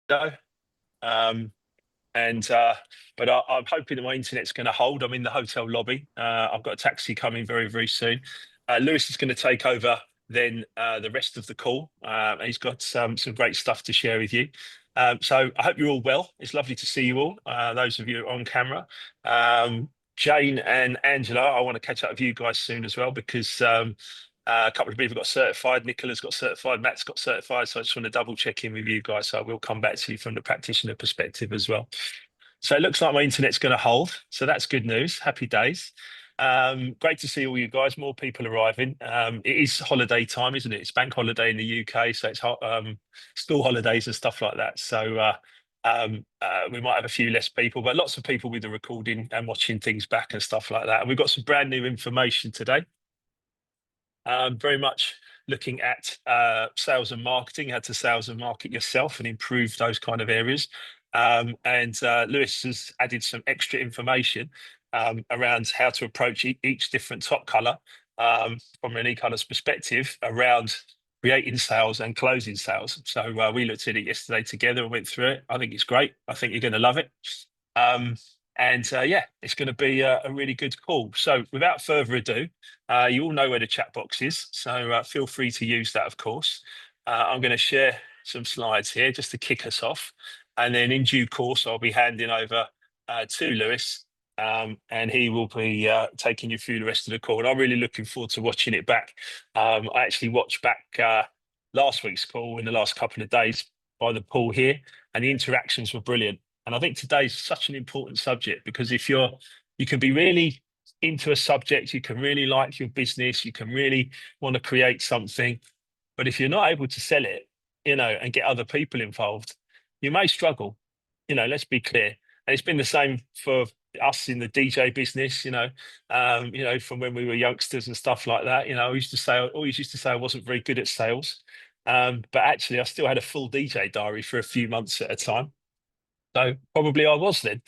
go. Um, and but I'm hoping that my internet's going to hold. I'm in the hotel lobby. I've got a taxi coming very, very soon. Lewis is going to take over then the rest of the call. He's got some great stuff to share with you. So I hope you're all well. It's lovely to see you all, those of you on camera. Jane and Angela, I want to catch up with you guys soon as well because a couple of people got certified. Nicola's got certified. Matt's got certified. So I just want to double check in with you guys. So I will come back to you from the practitioner perspective as well. So it looks like my internet's going to hold. So that's good news. Happy days. Great to see all you guys. More people arriving. It is holiday time, isn't it? It's bank holiday in the UK, so it's school holidays and stuff like that. So we might have a few less people, but lots of people with the recording and watching things back and stuff like that. And we've got some brand new information today. Very much looking at sales and marketing, how to sales and market yourself and improve those kind of areas. And Lewis has added some extra information around how to approach each different top color from an e-colors perspective around creating sales and closing sales. So we looked at it yesterday together and went through it. I think it's great. I think you're going to love it. Um, and yeah, it's going to be a really good call. So without further ado, you all know where the chat box is. So feel free to use that, of course. I'm going to share some slides here just to kick us off. And then in due course, I'll be handing over to Lewis and he will be taking you through the rest of the call. And I'm really looking forward to watching it back. I actually watched back last week's call in the last couple of days by the pool here, and the interactions were brilliant. And I think today's such an important subject because if you can be really into a subject, you can really like your business, you can really want to create something, but if you're not able to sell it, and get other people involved, you may struggle. Let's be clear. And it's been the same for us in the DJ business, from when we were youngsters and stuff like that. I always used to say I wasn't very good at sales. But actually I still had a full DJ diary for a few months at a time. So probably I was then,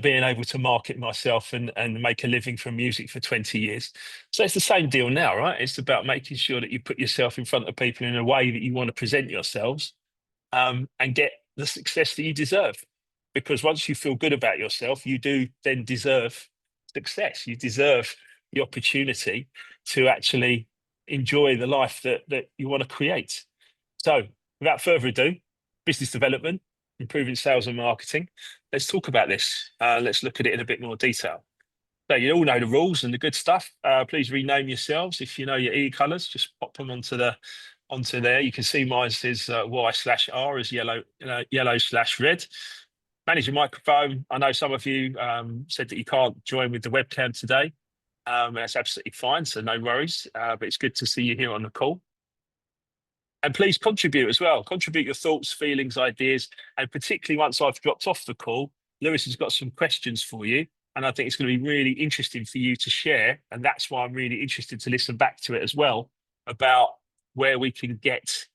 being able to market myself and make a living from music for 20 years. So it's the same deal now, right? It's about making sure that you put yourself in front of people in a way that you want to present yourselves, and get the success that you deserve. Because once you feel good about yourself, you do then deserve success. You deserve the opportunity to actually enjoy the life that you want to create. So without further ado, business development, improving sales and marketing. Let's talk about this. Let's look at it in a bit more detail. So you all know the rules and the good stuff. Please rename yourselves. If you know your e-colors, just pop them onto there. You can see mine says Y/R as yellow/red. Manage your microphone. I know some of you said that you can't join with the webcam today. That's absolutely fine, so no worries. But it's good to see you here on the call. And please contribute as well. Contribute your thoughts, feelings, ideas. And particularly once I've dropped off the call, Lewis has got some questions for you. And I think it's going to be really interesting for you to share. And that's why I'm really interested to listen back to it as well about where we can get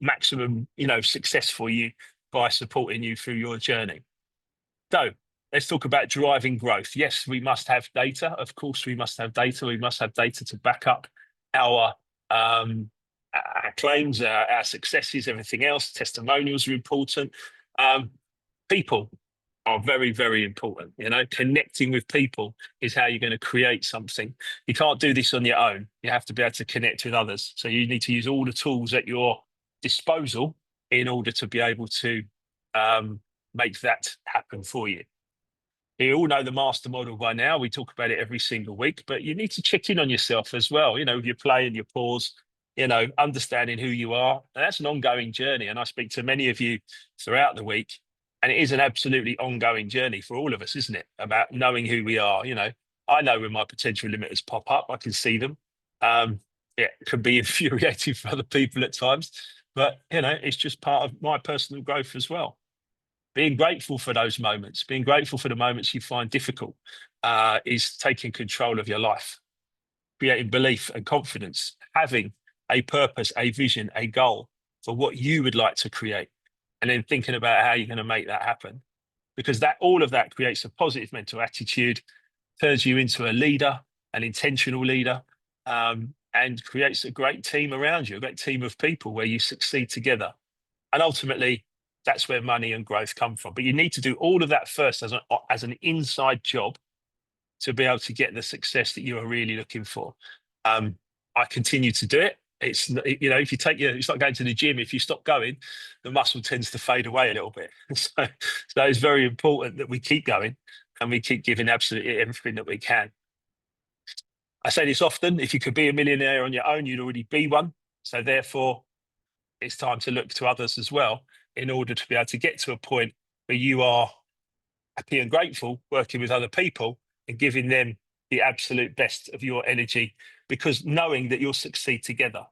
maximum, success for you by supporting you through your journey. So let's talk about driving growth. Yes, we must have data. Of course, we must have data. We must have data to back up our claims, our successes, everything else. Testimonials are important. People are very, very important. Connecting with people is how you're going to create something. You can't do this on your own. You have to be able to connect with others. So you need to use all the tools at your disposal in order to be able to make that happen for you. You all know the master model by now. We talk about it every single week, but you need to check in on yourself as well, with your play and your pause, understanding who you are. And that's an ongoing journey. And I speak to many of you throughout the week, and it is an absolutely ongoing journey for all of us, isn't it? About knowing who we are. I know when my potential limiters pop up, I can see them. It can be infuriating for other people at times, but it's just part of my personal growth as well. Being grateful for those moments, being grateful for the moments you find difficult, is taking control of your life, creating belief and confidence, having a purpose, a vision, a goal for what you would like to create, and then thinking about how you're going to make that happen. Because all of that creates a positive mental attitude, turns you into a leader, an intentional leader, and creates a great team around you, a great team of people where you succeed together. And ultimately, that's where money and growth come from. But you need to do all of that first as an inside job to be able to get the success that you are really looking for. Um, I continue to do it. If you it's like going to the gym. If you stop going, the muscle tends to fade away a little bit. So it's very important that we keep going and we keep giving absolutely everything that we can. I say this often: if you could be a millionaire on your own, you'd already be one. So therefore, it's time to look to others as well in order to be able to get to a point where you are happy and grateful working with other people and giving them the absolute best of your energy, because knowing that you'll succeed together.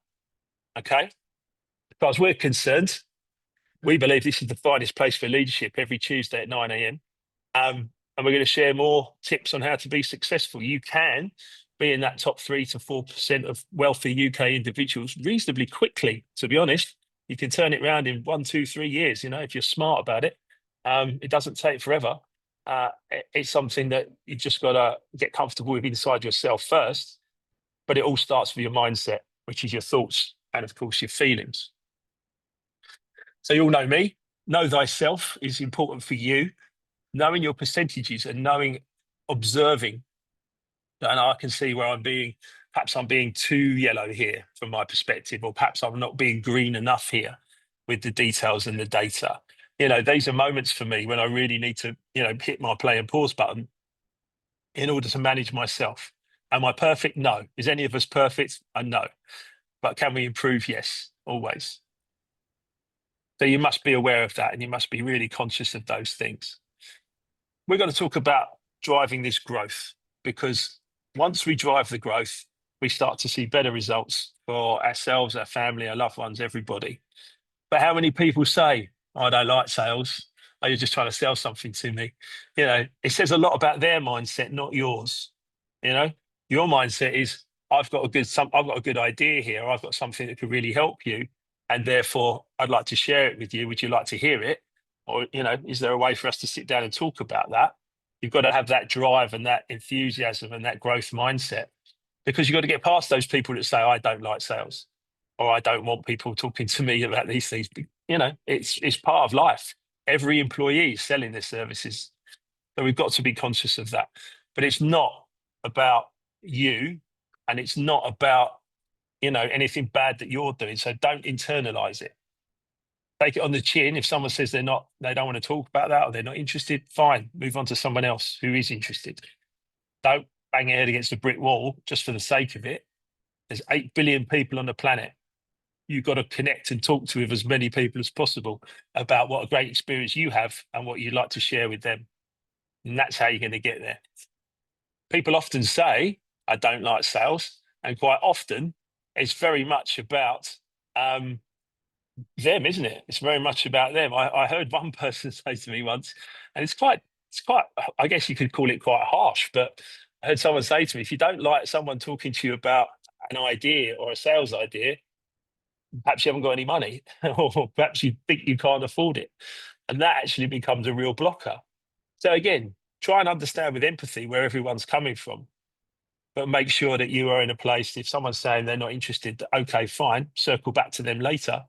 Okay. As far as we're concerned, we believe this is the finest place for leadership every Tuesday at 9 a.m. And we're going to share more tips on how to be successful. You can be in that top 3 to 4% of wealthy UK individuals reasonably quickly, to be honest. You can turn it around in 1, 2, 3 years, if you're smart about it. It doesn't take forever. It's something that you just got to get comfortable with inside yourself first. But it all starts with your mindset, which is your thoughts and, of course, your feelings. So you all know me. Know thyself is important for you. Knowing your percentages and observing, and I can see where perhaps I'm being too yellow here from my perspective, or perhaps I'm not being green enough here with the details and the data. These are moments for me when I really need to, hit my play and pause button in order to manage myself. Am I perfect? No. Is any of us perfect? No. But can we improve? Yes, always. So you must be aware of that and you must be really conscious of those things. We're going to talk about driving this growth, because once we drive the growth, we start to see better results for ourselves, our family, our loved ones, everybody. But how many people say, I don't like sales? Are you just trying to sell something to me? It says a lot about their mindset, not yours. Your mindset is, I've got a good idea here. I've got something that could really help you. And therefore, I'd like to share it with you. Would you like to hear it? Or, is there a way for us to sit down and talk about that? You've got to have that drive and that enthusiasm and that growth mindset, because you've got to get past those people that say, I don't like sales, or I don't want people talking to me about these things. It's part of life. Every employee is selling their services. So we've got to be conscious of that. But it's not about you, and it's not about, anything bad that you're doing. So don't internalize it. Take it on the chin. If someone says they don't want to talk about that, or they're not interested, fine, move on to someone else who is interested. Don't bang your head against a brick wall just for the sake of it. There's 8 billion people on the planet. You've got to connect and talk to with as many people as possible about what a great experience you have and what you'd like to share with them. And that's how you're going to get there. People often say, I don't like sales. And quite often, it's very much about them, isn't it? It's very much about them. I heard one person say to me once, and it's quite, I guess you could call it quite harsh, but I heard someone say to me, if you don't like someone talking to you about an idea or a sales idea, perhaps you haven't got any money, or perhaps you think you can't afford it. And that actually becomes a real blocker. So again, try and understand with empathy where everyone's coming from, but make sure that you are in a place, if someone's saying they're not interested, okay, fine, circle back to them later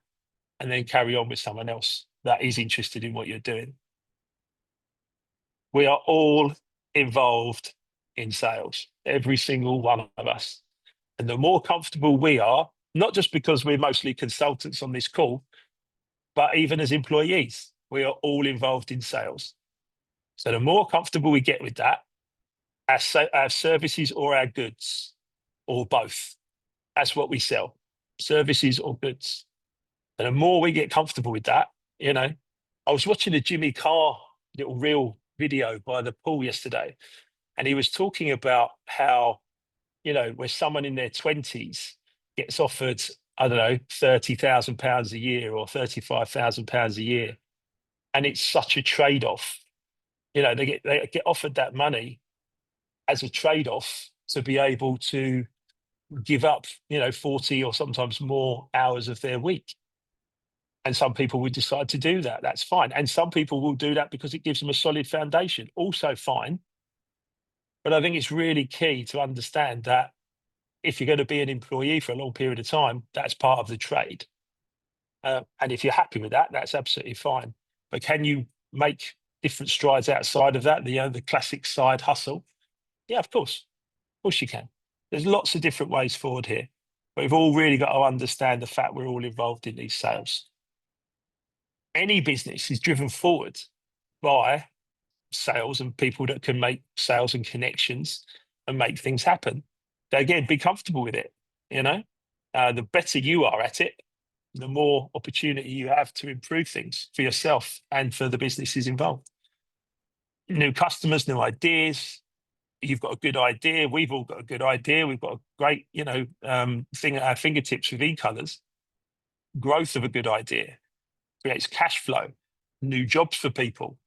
and then carry on with someone else that is interested in what you're doing. We are all involved in sales, every single one of us. And the more comfortable we are, not just because we're mostly consultants on this call, but even as employees, we are all involved in sales. So the more comfortable we get with that, our services or our goods, or both, that's what we sell, services or goods. And the more we get comfortable with that, I was watching a Jimmy Carr little reel video by the pool yesterday, and he was talking about how, where someone in their 20s gets offered, I don't know, £30,000 a year or £35,000 a year. And it's such a trade-off. They get offered that money as a trade-off to be able to give up, 40 or sometimes more hours of their week. And some people would decide to do that. That's fine. And some people will do that because it gives them a solid foundation. Also fine. But I think it's really key to understand that if you're going to be an employee for a long period of time, that's part of the trade. And if you're happy with that, that's absolutely fine. But can you make different strides outside of that? The classic side hustle? Yeah, of course. Of course you can. There's lots of different ways forward here. But we've all really got to understand the fact we're all involved in these sales. Any business is driven forward by sales and people that can make sales and connections and make things happen. So again, be comfortable with it. You know, the better you are at it, the more opportunity you have to improve things for yourself and for the businesses involved. New customers, new ideas. You've got a good idea. We've all got a good idea. We've got a great, thing at our fingertips with e-colors. Growth of a good idea creates cash flow, new jobs for people,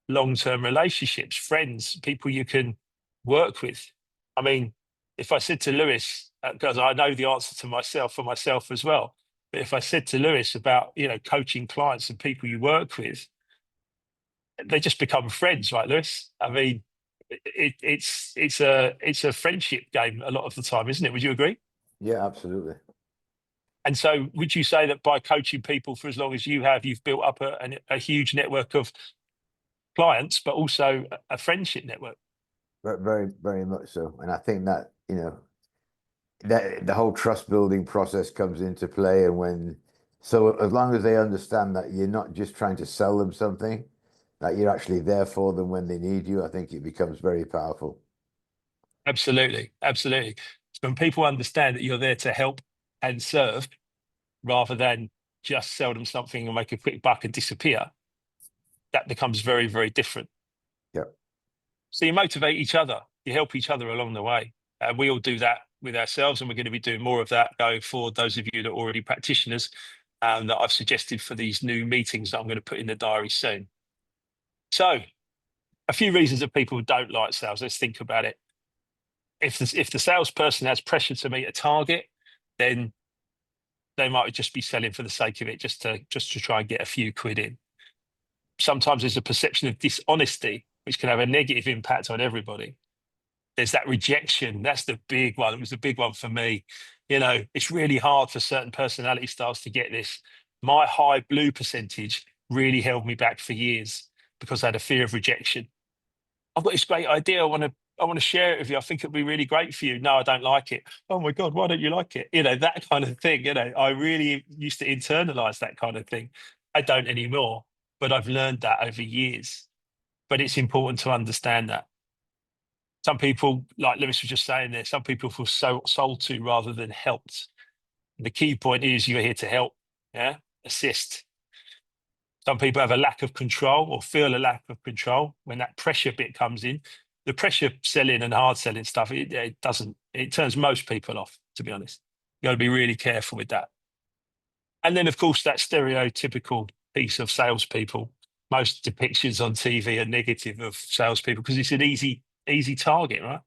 long-term relationships, friends, people you can work with. I mean, if I said to Lewis, because I know the answer to myself for myself as well, but if I said to Lewis about, coaching clients and people you work with, they just become friends, right, Lewis? I mean, it's a friendship game a lot of the time, isn't it? Would you agree? Yeah, absolutely. And so, would you say that by coaching people for as long as you have, you've built up a huge network of clients, but also a friendship network? Very, very much so. And I think that, that the whole trust building process comes into play. And so as long as they understand that you're not just trying to sell them something, that you're actually there for them when they need you, I think it becomes very powerful. Absolutely, absolutely. When people understand that you're there to help and serve, rather than just sell them something and make a quick buck and disappear, that becomes very, very different. Yeah. So you motivate each other, you help each other along the way. And we all do that with ourselves, and we're going to be doing more of that going forward. Those of you that are already practitioners, that I've suggested for these new meetings that I'm going to put in the diary soon. So, a few reasons that people don't like sales. Let's think about it. If the salesperson has pressure to meet a target, then they might just be selling for the sake of it, just to try and get a few quid in. Sometimes there's a perception of dishonesty, which can have a negative impact on everybody. There's that rejection. That's the big one. It was the big one for me. It's really hard for certain personality styles to get this. My high blue percentage really held me back for years because I had a fear of rejection. I've got this great idea. I want to share it with you. I think it'll be really great for you. No, I don't like it. Oh my God, why don't you like it? That kind of thing. I really used to internalize that kind of thing. I don't anymore, but I've learned that over years. But it's important to understand that. Some people, like Lewis was just saying there, some people feel sold to rather than helped. And the key point is you're here to help, yeah, assist. Some people have a lack of control or feel a lack of control when that pressure bit comes in. The pressure selling and hard selling stuff, it turns most people off, to be honest. You got to be really careful with that. And then, of course, that stereotypical piece of salespeople. Most depictions on TV are negative of salespeople because it's an easy target, right?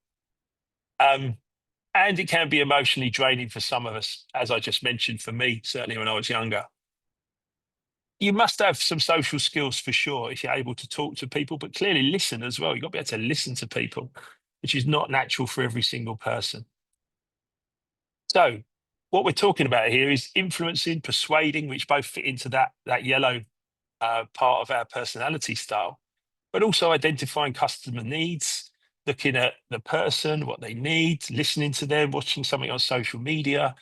And it can be emotionally draining for some of us, as I just mentioned, for me, certainly when I was younger. You must have some social skills for sure if you're able to talk to people, but clearly listen as well. You've got to be able to listen to people, which is not natural for every single person. So, what we're talking about here is influencing, persuading, which both fit into that yellow part of our personality style, but also identifying customer needs, looking at the person, what they need, listening to them, watching something on social media.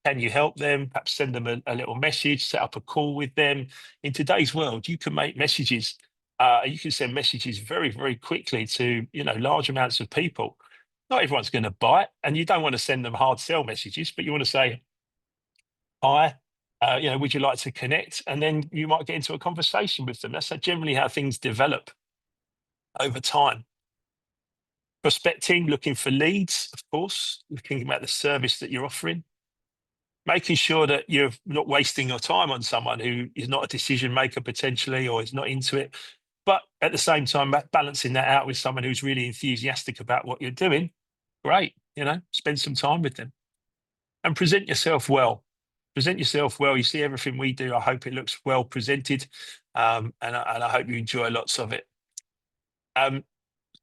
Can you help them? Perhaps send them a little message, set up a call with them. In today's world, you can make messages. You can send messages very, very quickly to large amounts of people. Not everyone's going to buy it, and you don't want to send them hard sell messages, but you want to say, "Hi, would you like to connect?" And then you might get into a conversation with them. That's generally how things develop over time. Prospecting, looking for leads, of course, looking about the service that you're offering, making sure that you're not wasting your time on someone who is not a decision maker potentially or is not into it. But at the same time, balancing that out with someone who's really enthusiastic about what you're doing. Great, spend some time with them and present yourself well. Present yourself well. You see everything we do. I hope it looks well presented, and I hope you enjoy lots of it.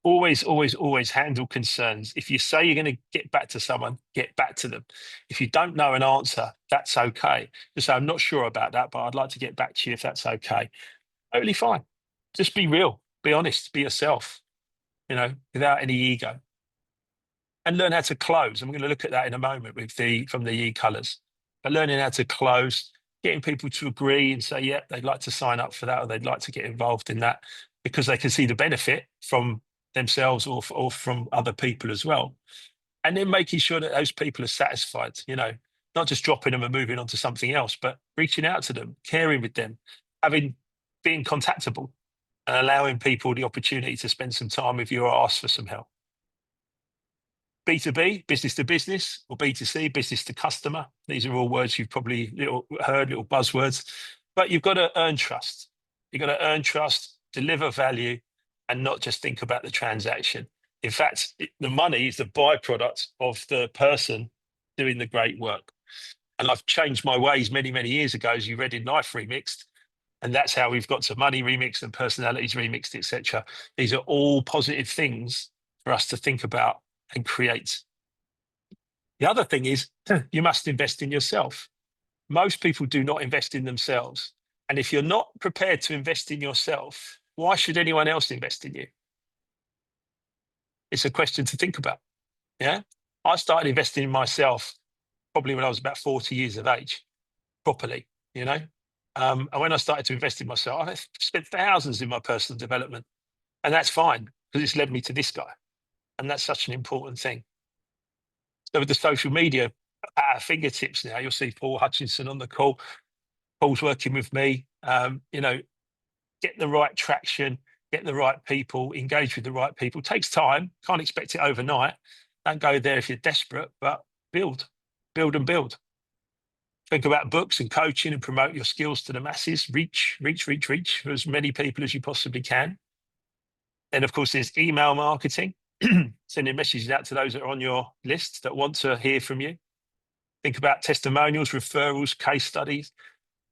Always, always, always handle concerns. If you say you're going to get back to someone, get back to them. If you don't know an answer, that's okay. Just say, I'm not sure about that, but I'd like to get back to you if that's okay. Totally fine. Just be real, be honest, be yourself, without any ego. And learn how to close. I'm going to look at that in a moment with the from the E colors. But learning how to close, getting people to agree and say, yeah, they'd like to sign up for that or they'd like to get involved in that because they can see the benefit from themselves or from other people as well. And then making sure that those people are satisfied, not just dropping them and moving on to something else, but reaching out to them, caring with them, being contactable and allowing people the opportunity to spend some time with you or ask for some help. B2B, business to business, or B2C, business to customer. These are all words you've probably heard, little buzzwords, but you've got to earn trust. You've got to earn trust, deliver value, and not just think about the transaction. In fact, the money is the byproduct of the person doing the great work. And I've changed my ways many, many years ago, as you read in Life Remixed. And that's how we've got to Money Remixed and Personalities Remixed, etc. These are all positive things for us to think about and create. The other thing is you must invest in yourself. Most people do not invest in themselves. And if you're not prepared to invest in yourself, why should anyone else invest in you? It's a question to think about. Yeah. I started investing in myself probably when I was about 40 years of age, properly, And when I started to invest in myself, I spent thousands in my personal development. And that's fine because it's led me to this guy. And that's such an important thing. So with the social media at our fingertips now, you'll see Paul Hutchinson on the call. Paul's working with me. Get the right traction, get the right people, engage with the right people. It takes time. Can't expect it overnight. Don't go there if you're desperate, but build and build. Think about books and coaching and promote your skills to the masses. Reach for as many people as you possibly can. Then, of course, there's email marketing, sending messages out to those that are on your list that want to hear from you. Think about testimonials, referrals, case studies.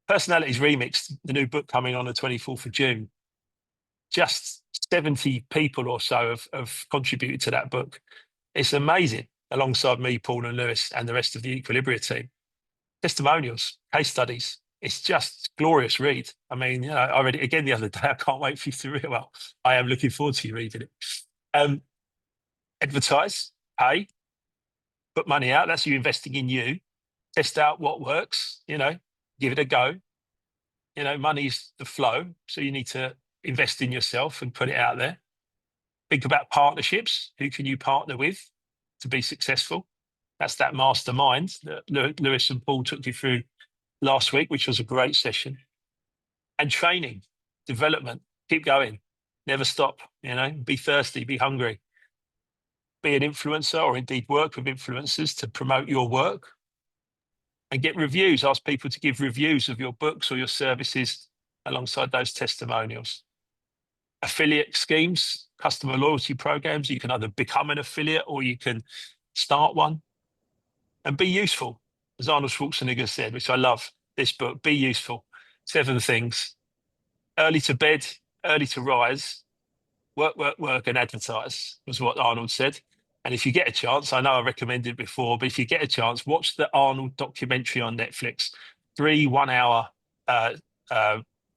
Personalities Remixed, the new book coming on the 24th of June. Just 70 people or so have contributed to that book. It's amazing, alongside me, Paul and Lewis, and the rest of the Equilibria team. Testimonials, case studies. It's just glorious read. I mean, I read it again the other day. I can't wait for you to read it. Well, I am looking forward to you reading it. Advertise, pay, put money out. That's you investing in you. Test out what works, give it a go. Money's the flow. So you need to invest in yourself and put it out there. Think about partnerships. Who can you partner with to be successful? That's that mastermind that Lewis and Paul took you through last week, which was a great session. And training, development, keep going, never stop, be thirsty, be hungry. Be an influencer or indeed work with influencers to promote your work. And get reviews. Ask people to give reviews of your books or your services alongside those testimonials. Affiliate schemes, customer loyalty programs. You can either become an affiliate or you can start one. And be useful, as Arnold Schwarzenegger said, which I love, this book, Be Useful. 7 things. Early to bed, early to rise, work, and advertise was what Arnold said. And if you get a chance, I know I recommended it before, but if you get a chance, watch the Arnold documentary on Netflix. 3 1-hour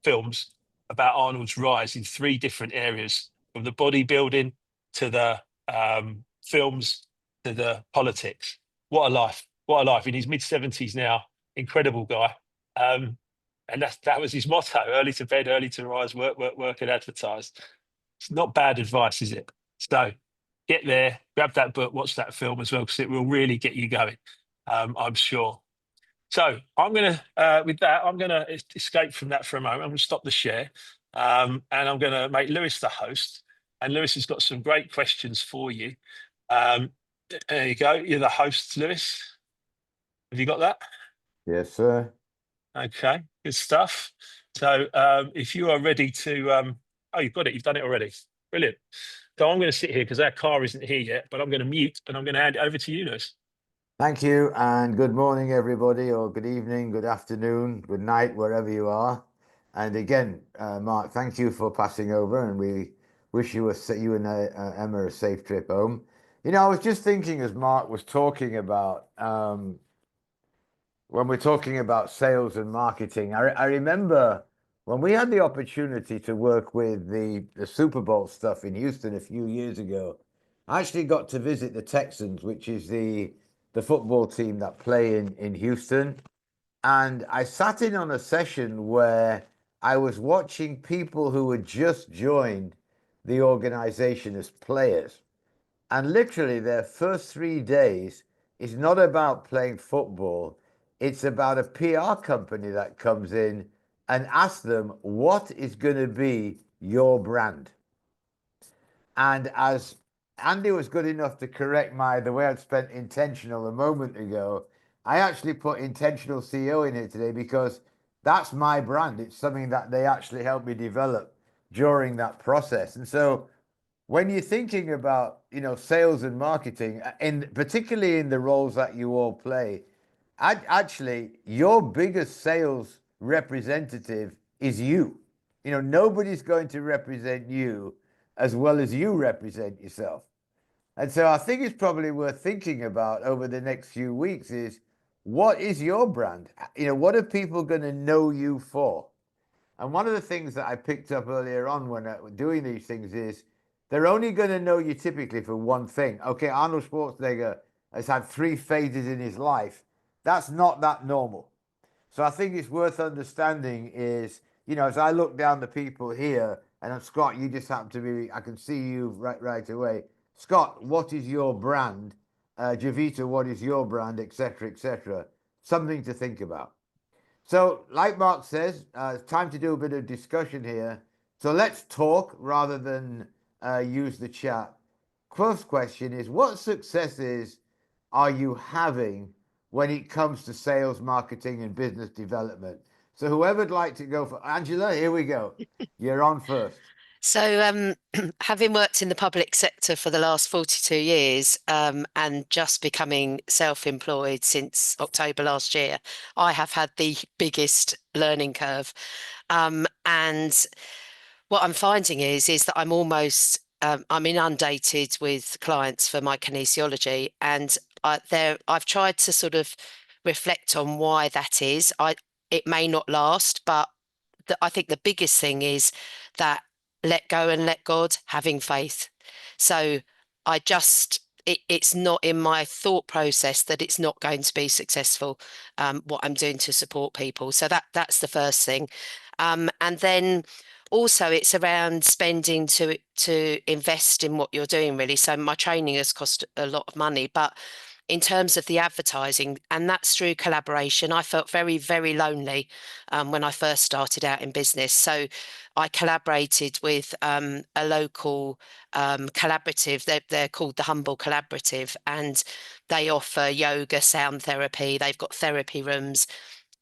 films about Arnold's rise in 3 different areas, from the bodybuilding to the films to the politics. What a life. What a life. In his mid-70s now, incredible guy. And that was his motto: early to bed, early to rise, work, and advertise. It's not bad advice, is it? So get there, grab that book, watch that film as well, because it will really get you going, I'm sure. So I'm going to, with that, I'm going to escape from that for a moment. I'm going to stop the share, and I'm going to make Lewis the host. And Lewis has got some great questions for you. There you go. You're the host, Lewis. Have you got that? Yes, sir. Okay, good stuff. So if you are ready to, oh, you've got it. You've done it already. Brilliant. So I'm going to sit here because our car isn't here yet, but I'm going to mute and I'm going to hand it over to you, Lewis. Thank you, and good morning, everybody, or good evening, good afternoon, good night, wherever you are. And again, Mark, thank you for passing over, and we Wish you and Emma a safe trip home. I was just thinking as Mark was talking about when we're talking about sales and marketing. I remember when we had the opportunity to work with the Super Bowl stuff in Houston a few years ago. I actually got to visit the Texans, which is the football team that play in Houston. And I sat in on a session where I was watching people who had just joined the organization as players. And literally, their first 3 days is not about playing football, it's about a PR company that comes in and asks them, what is going to be your brand? And as Andy was good enough to correct the way I'd spent intentional a moment ago, I actually put intentional CEO in here today because that's my brand. It's something that they actually helped me develop during that process. And so when you're thinking about, sales and marketing, in particularly in the roles that you all play, actually your biggest sales representative is you. Nobody's going to represent you as well as you represent yourself. And so I think it's probably worth thinking about over the next few weeks is, what is your brand? What are people going to know you for? And one of the things that I picked up earlier on when doing these things is they're only going to know you typically for one thing. Okay, Arnold Schwarzenegger has had 3 phases in his life. That's not that normal. So I think it's worth understanding is, as I look down the people here, and Scott, you just happen to be, I can see you right away. Scott, what is your brand? Javita, what is your brand, etc., etc. Something to think about. So, like Mark says, it's time to do a bit of discussion here. So let's talk rather than use the chat. First question is, what successes are you having when it comes to sales, marketing, and business development? So whoever'd like to go for Angela, here we go. You're on first. So, having worked in the public sector for the last 42 years, and just becoming self-employed since October last year, I have had the biggest learning curve. And what I'm finding is that I'm inundated with clients for my kinesiology, and I've tried to sort of reflect on why that is. It may not last, but I think the biggest thing is that let go and let God, having faith. So it's not in my thought process that it's not going to be successful, what I'm doing to support people. So that's the first thing. And then also it's around spending to invest in what you're doing, really. So my training has cost a lot of money, but in terms of the advertising, and that's through collaboration. I felt very, very lonely when I first started out in business. So I collaborated with a local collaborative. They're called the Humble Collaborative, and they offer yoga, sound therapy. They've got therapy rooms.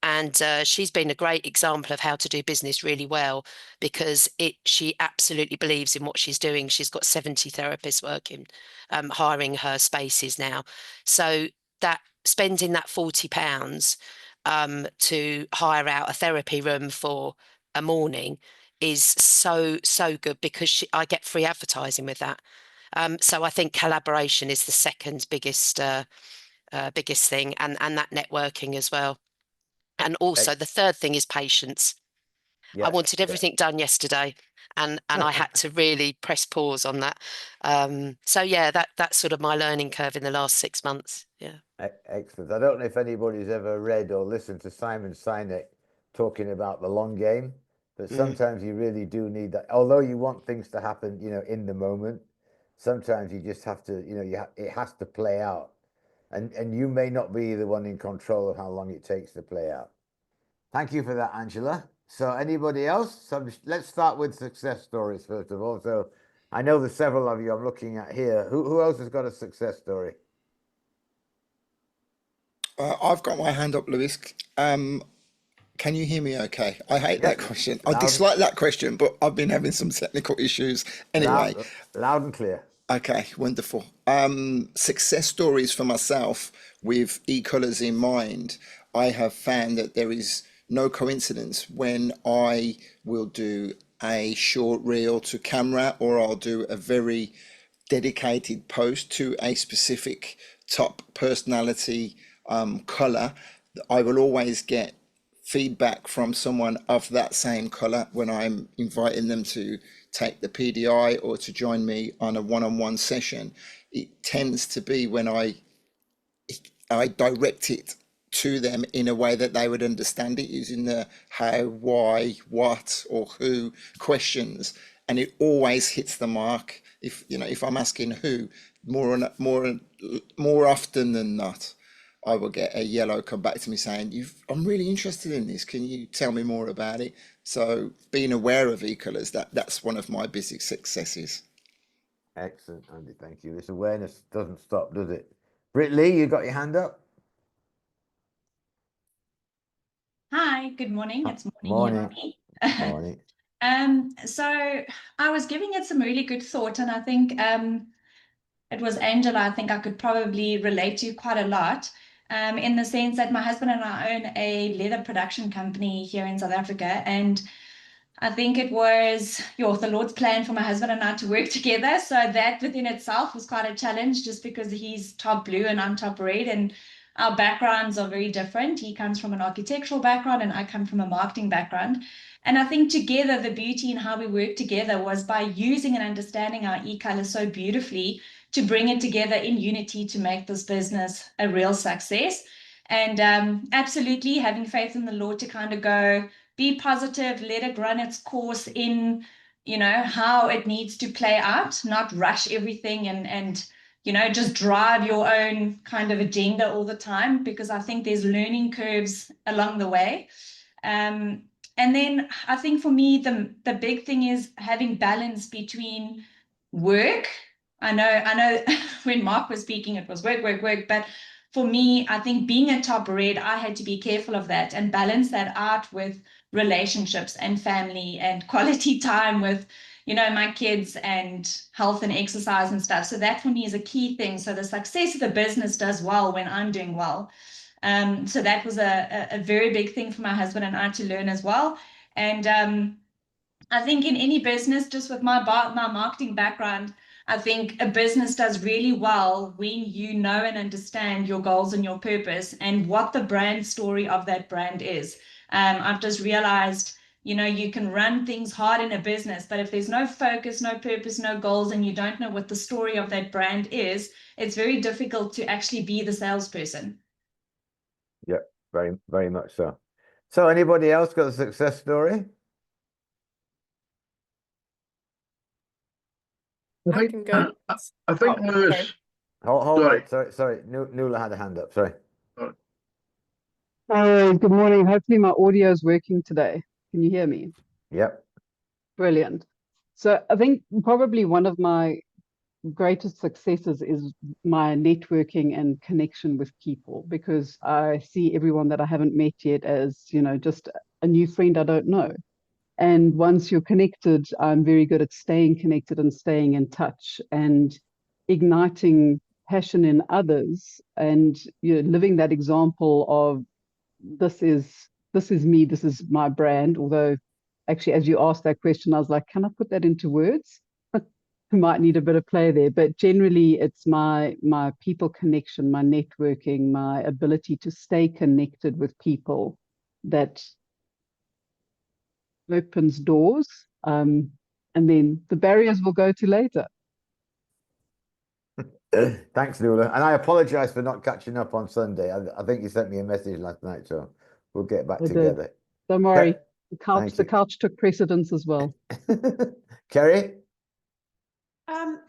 And she's been a great example of how to do business really well, because she absolutely believes in what she's doing. She's got 70 therapists working, hiring her spaces now. So that spending that £40 to hire out a therapy room for a morning is so good, because I get free advertising with that. So I think collaboration is the second biggest thing, and that networking as well. And also the third thing is patience. I Yeah, wanted yeah. everything done yesterday, and I had to really press pause on that. So yeah, that's sort of my learning curve in the last 6 months. Yeah. Excellent. I don't know if anybody's ever read or listened to Simon Sinek talking about the long game, but Mm. sometimes you really do need that. Although you want things to happen, in the moment, sometimes you just have to, it has to play out, and you may not be the one in control of how long it takes to play out. Thank you for that, Angela. So, anybody else? So, let's start with success stories first of all. So, I know there's several of you I'm looking at here. Who else has got a success story? I've got my hand up, Lewis. Can you hear me okay? I hate Yeah, that question. I loud, dislike that question, but I've been having some technical issues. Anyway, loud, loud and clear. okay, wonderful. Success stories for myself with e-colors in mind. I have found that there is no coincidence when I will do a short reel to camera, or I'll do a very dedicated post to a specific top personality color, I will always get feedback from someone of that same color when I'm inviting them to take the PDI or to join me on a one-on-one session. It tends to be when I direct it to them in a way that they would understand it, using the how, why, what, or who questions, and it always hits the mark. If I'm asking who, more often than not, I will get a yellow come back to me saying, I'm really interested in this. Can you tell me more about it? So being aware of e-colours, that's one of my basic successes. Excellent, Andy. Thank you. This awareness doesn't stop, does it? Britt Lee, you got your hand up? Hi, good morning. It's morning here for me. Morning. So I was giving it some really good thought, and I think it was Angela. I think I could probably relate to quite a lot, in the sense that my husband and I own a leather production company here in South Africa, and I think it was the Lord's plan for my husband and I to work together. So that within itself was quite a challenge, just because he's top blue and I'm top red, and our backgrounds are very different. He comes from an architectural background and I come from a marketing background. And I think together, the beauty in how we work together was by using and understanding our e-color so beautifully to bring it together in unity to make this business a real success. And absolutely having faith in the Lord to kind of go, be positive, let it run its course in, how it needs to play out, not rush everything and just drive your own kind of agenda all the time, because I think there's learning curves along the way. And then I think for me, the big thing is having balance between work. I know when Mark was speaking, it was work, work, work, but for me, I think being a top red, I had to be careful of that and balance that out with relationships and family and quality time with, my kids and health and exercise and stuff. So that for me is a key thing. So the success of the business does well when I'm doing well. So that was a very big thing for my husband and I to learn as well. And I think in any business, just with my marketing background, I think a business does really well when you know and understand your goals and your purpose and what the brand story of that brand is. I've just realized, you can run things hard in a business, but if there's no focus, no purpose, no goals, and you don't know what the story of that brand is, it's very difficult to actually be the salesperson. Yep, very, very much so. So anybody else got a success story? I can go. I think Lewis. Hold on. Sorry. Nuala had a hand up. Sorry. Good morning. Hopefully my audio is working today. Can you hear me? Yep. Brilliant. So I think probably one of my greatest successes is my networking and connection with people, because I see everyone that I haven't met yet as, just a new friend I don't know. And once you're connected, I'm very good at staying connected and staying in touch and igniting passion in others, and living that example of this is me, this is my brand. Although actually, as you asked that question, I was like, can I put that into words? Might need a bit of play there, but generally it's my people connection, my networking, my ability to stay connected with people that opens doors, and then the barriers will go to later. Thanks, Nuala. And I apologize for not catching up on Sunday. I think you sent me a message last night, so we'll get back together. Don't worry. The couch took precedence as well. Kerry?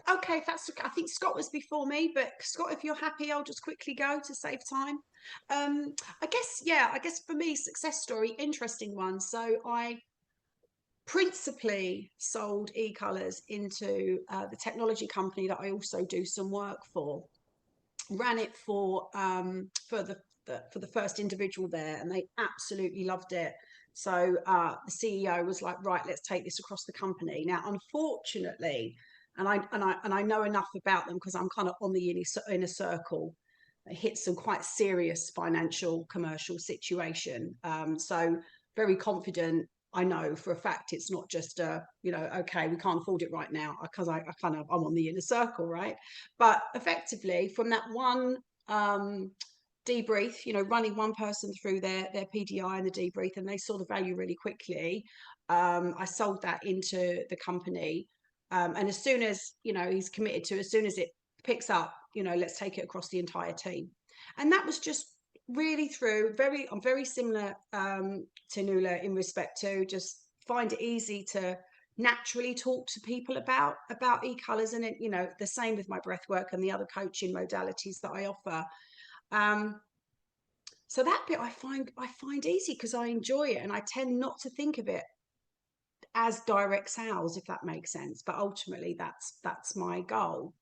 Okay, I think Scott was before me, but Scott, if you're happy, I'll just quickly go to save time. I guess for me, success story, interesting one. So I principally sold e-colors into the technology company that I also do some work for. Ran it for the first individual there, and they absolutely loved it. So the CEO was like, right, let's take this across the company. Now, unfortunately, and I know enough about them because I'm kind of on the inner circle. It hit some quite serious financial commercial situation. So very confident I know for a fact it's not just a, you know, okay, we can't afford it right now because I kind of, I'm on the inner circle, right? But effectively from that one debrief, you know, running one person through their PDI and the debrief, and they saw the value really quickly. I sold that into the company. And as soon as, you know, he's committed to, as soon as it picks up, you know, let's take it across the entire team. And that was just really through I'm very similar to Nuala in respect to just find it easy to naturally talk to people about e-colors, and it, you know, the same with my breath work and the other coaching modalities that I offer. So that bit I find easy because I enjoy it, and I tend not to think of it as direct sales, if that makes sense. But ultimately, that's my goal.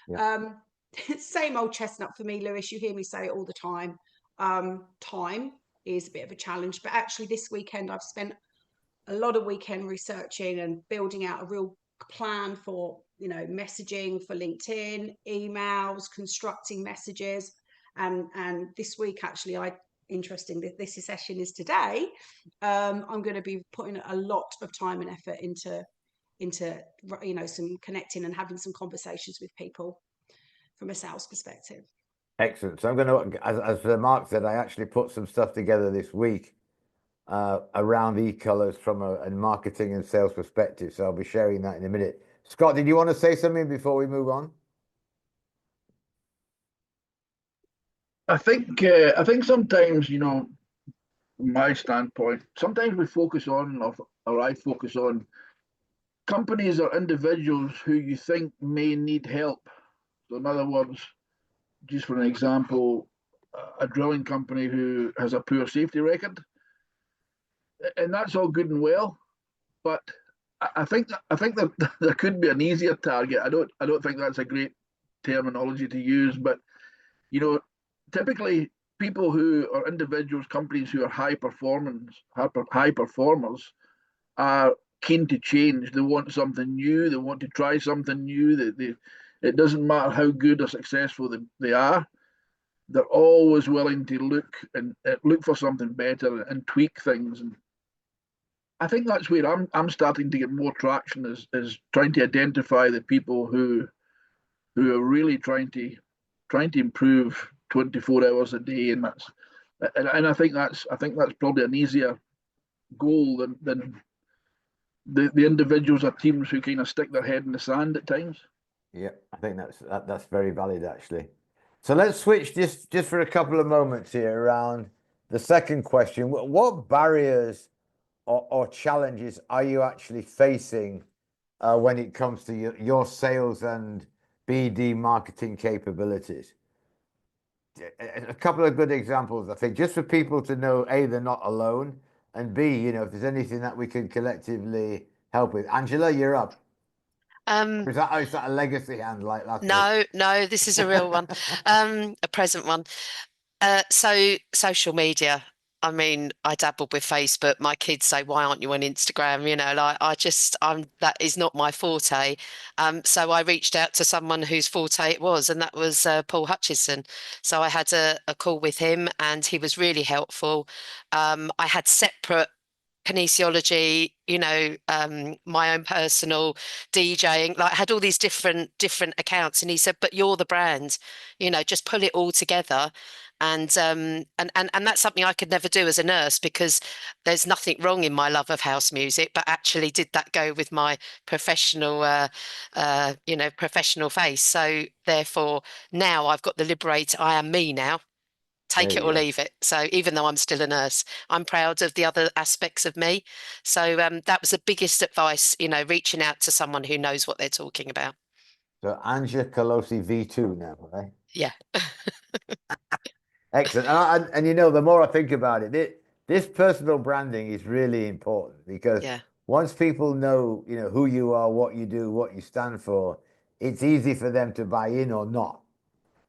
Yeah. Same old chestnut for me, Lewis. You hear me say it all the time. Time is a bit of a challenge, but actually this weekend I've spent a lot of weekend researching and building out a real plan for, you know, messaging for LinkedIn, emails, constructing messages. And this week, actually, interesting that this session is today. I'm going to be putting a lot of time and effort into, you know, some connecting and having some conversations with people from a sales perspective. Excellent. So I'm going to, as Mark said, I actually put some stuff together this week around e-colors from a marketing and sales perspective. So I'll be sharing that in a minute. Scott, did you want to say something before we move on? I think sometimes, you know, from my standpoint, sometimes we focus on, or I focus on companies or individuals who you think may need help. So in other words, just for an example, a drilling company who has a poor safety record, and that's all good and well, but I think that there could be an easier target. I don't think that's a great terminology to use, but you know, typically people who are individuals, companies who are high performers are keen to change. They want something new. They want to try something new. It doesn't matter how good or successful they are. They're always willing to look for something better and tweak things. And I think that's where I'm starting to get more traction is trying to identify the people who are really trying to improve 24 hours a day, and I think that's probably an easier goal than the individuals or teams who kind of stick their head in the sand at times. Yeah, I think that's very valid actually. So let's switch just for a couple of moments here around the second question. What barriers or challenges are you actually facing when it comes to your sales and BD marketing capabilities? A couple of good examples, I think, just for people to know, A, they're not alone, and B, you know, if there's anything that we can collectively help with. Angela, you're up. Is that a legacy hand like last week? No, this is a real one, a present one. So social media. I mean, I dabbled with Facebook. My kids say, "Why aren't you on Instagram?" You know, like that is not my forte. So I reached out to someone whose forte it was, and that was Paul Hutchison. So I had a call with him, and he was really helpful. I had separate kinesiology, you know, my own personal DJing, like I had all these different accounts, and he said, but you're the brand, you know, just pull it all together. And that's something I could never do as a nurse, because there's nothing wrong in my love of house music, but actually did that go with my professional you know, professional face. So therefore now I've got the liberate, I am me now. Take it or leave it. So even though I'm still a nurse, I'm proud of the other aspects of me. So that was the biggest advice, you know, reaching out to someone who knows what they're talking about. So Anja Colosi V2 now, right? Yeah. Excellent. And you know, the more I think about it, this personal branding is really important, because Yeah. once people know, you know, who you are, what you do, what you stand for, it's easy for them to buy in or not.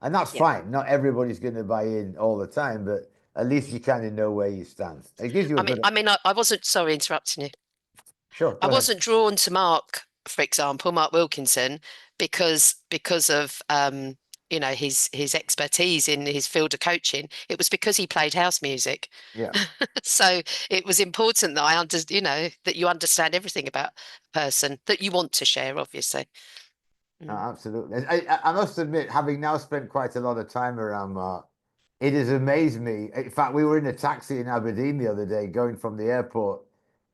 And that's fine. Not everybody's going to buy in all the time, but at least you kind of know where you stand. It gives you a good. I wasn't, sorry, interrupting you. Sure. I wasn't drawn to Mark, for example, Mark Wilkinson, because of you know, his expertise in his field of coaching. It was because he played house music. Yeah. So it was important that you know, that you understand everything about a person that you want to share, obviously. Absolutely. I must admit, having now spent quite a lot of time around Mark, it has amazed me. In fact, we were in a taxi in Aberdeen the other day, going from the airport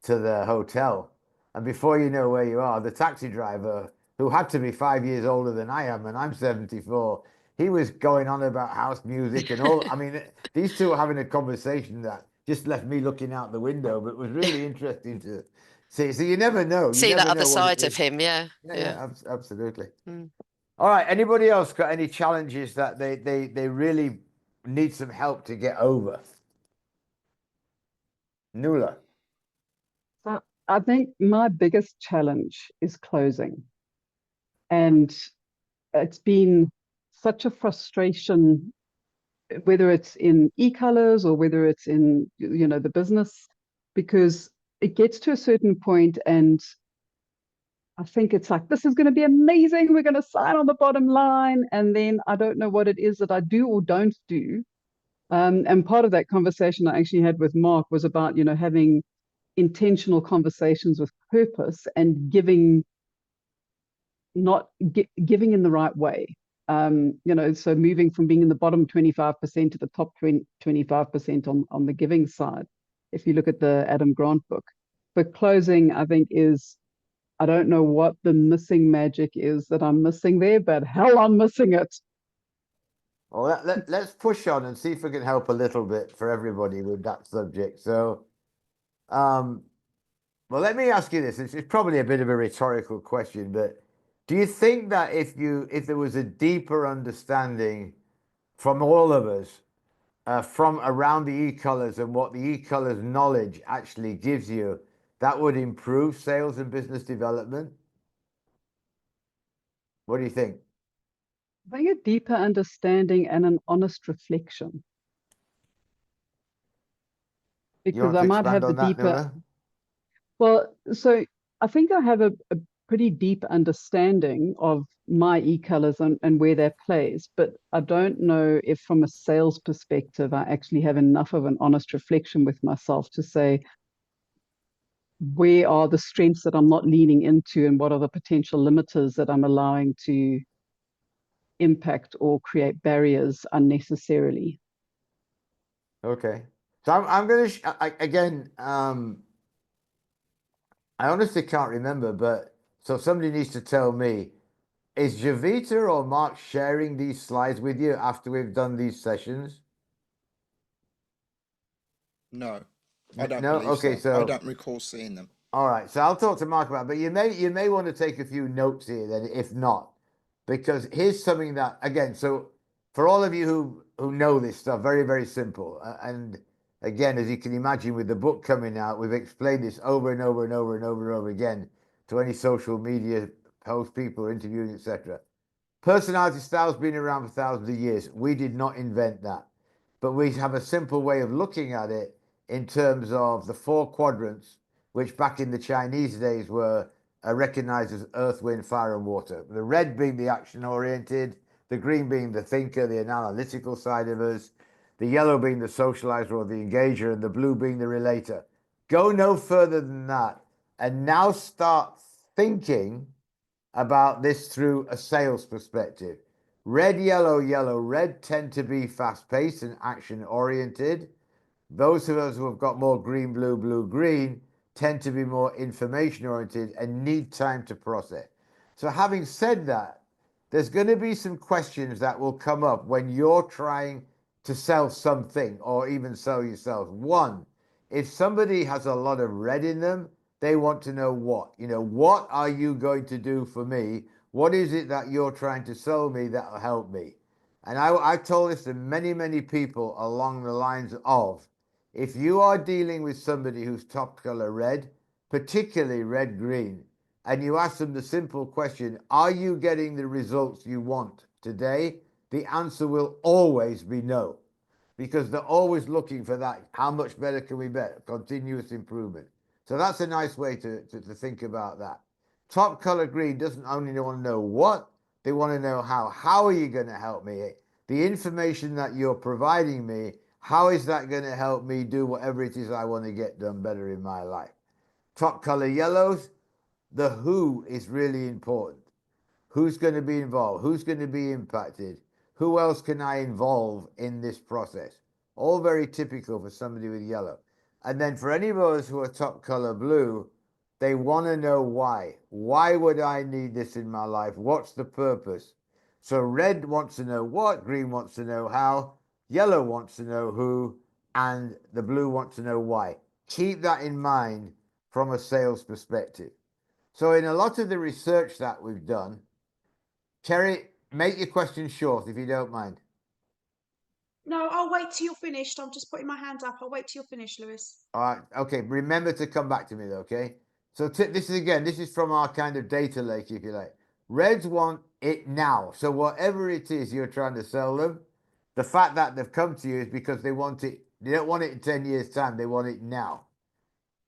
to the hotel. And before you know where you are, the taxi driver, who had to be 5 years older than I am, and I'm 74, he was going on about house music and all. I mean, these two were having a conversation that just left me looking out the window, but was really interesting to see. So you never know. You See that never other know what it side of is. him, yeah. Yeah, absolutely. Mm. All right. Anybody else got any challenges that they really need some help to get over? Nuala. So I think my biggest challenge is closing. And it's been such a frustration, whether it's in e-colors or whether it's in, you know, the business, because it gets to a certain point and I think it's like, this is going to be amazing. We're going to sign on the bottom line. And then I don't know what it is that I do or don't do. And part of that conversation I actually had with Mark was about, you know, having intentional conversations with purpose and giving, not giving in the right way. You know, so moving from being in the bottom 25% to the top 25% on the giving side, if you look at the Adam Grant book. But closing, I think, is, I don't know what the missing magic is that I'm missing there, but hell, I'm missing it. Well, let's push on and see if we can help a little bit for everybody with that subject. So, well, let me ask you this. It's probably a bit of a rhetorical question, but do you think that if there was a deeper understanding from all of us, from around the e-colors and what the e-colors knowledge actually gives you, that would improve sales and business development? What do you think? I think a deeper understanding and an honest reflection. You Because want I to might expand have the on that, deeper, Nuala? well, so I think I have a pretty deep understanding of my e-colors and where that plays, but I don't know if from a sales perspective, I actually have enough of an honest reflection with myself to say, where are the strengths that I'm not leaning into and what are the potential limiters that I'm allowing to impact or create barriers unnecessarily. Okay. So I'm going to, again, I honestly can't remember, but so somebody needs to tell me, is Javita or Mark sharing these slides with you after we've done these sessions? No, I don't No? believe Okay, so. I so don't recall seeing them. all right, so I'll talk to Mark about it, but you may want to take a few notes here then, if not, because here's something that, again, so for all of you who know this stuff, very, very simple. And again, as you can imagine, with the book coming out, we've explained this over and over and over and over and over again to any social media post, people interviewing, etc. Personality style's been around for thousands of years. We did not invent that, but we have a simple way of looking at it in terms of the four quadrants, which back in the Chinese days were recognized as earth, wind, fire, and water. The red being the action oriented, the green being the thinker, the analytical side of us, the yellow being the socializer or the engager, and the blue being the relator. Go no further than that, and now start thinking about this through a sales perspective. Red, yellow, yellow, red tend to be fast paced and action oriented. Those of us who have got more green, blue, blue, green tend to be more information oriented and need time to process. So, having said that, there's going to be some questions that will come up when you're trying to sell something or even sell yourself. One, if somebody has a lot of red in them, they want to know what. You know, what are you going to do for me? What is it that you're trying to sell me that will help me? And I've told this to many, many people along the lines of, if you are dealing with somebody who's top color red, particularly red green, and you ask them the simple question, are you getting the results you want today? The answer will always be no, because they're always looking for that. How much better can we get? Continuous improvement. So that's a nice way to think about that. Top color green doesn't only want to know what, They want to know how. How are you going to help me? The information that you're providing me, how is that going to help me do whatever it is I want to get done better in my life? Top color yellows, the who is really important. Who's going to be involved? Who's going to be impacted? Who else can I involve in this process? All very typical for somebody with yellow. And then for any of us who are top color blue, they want to know why. Why would I need this in my life? What's the purpose? So red wants to know what, green wants to know how, yellow wants to know who, and the blue wants to know why. Keep that in mind from a sales perspective. So in a lot of the research that we've done, Terry, make your question short if you don't mind. No, I'll wait till you're finished. I'm just putting my hand up. I'll wait till you're finished, Lewis. All right. Okay. Remember to come back to me though. Okay. So this is from our kind of data lake, if you like. Reds want it now. So whatever it is you're trying to sell them, the fact that they've come to you is because they want it. They don't want it in 10 years' time. They want it now.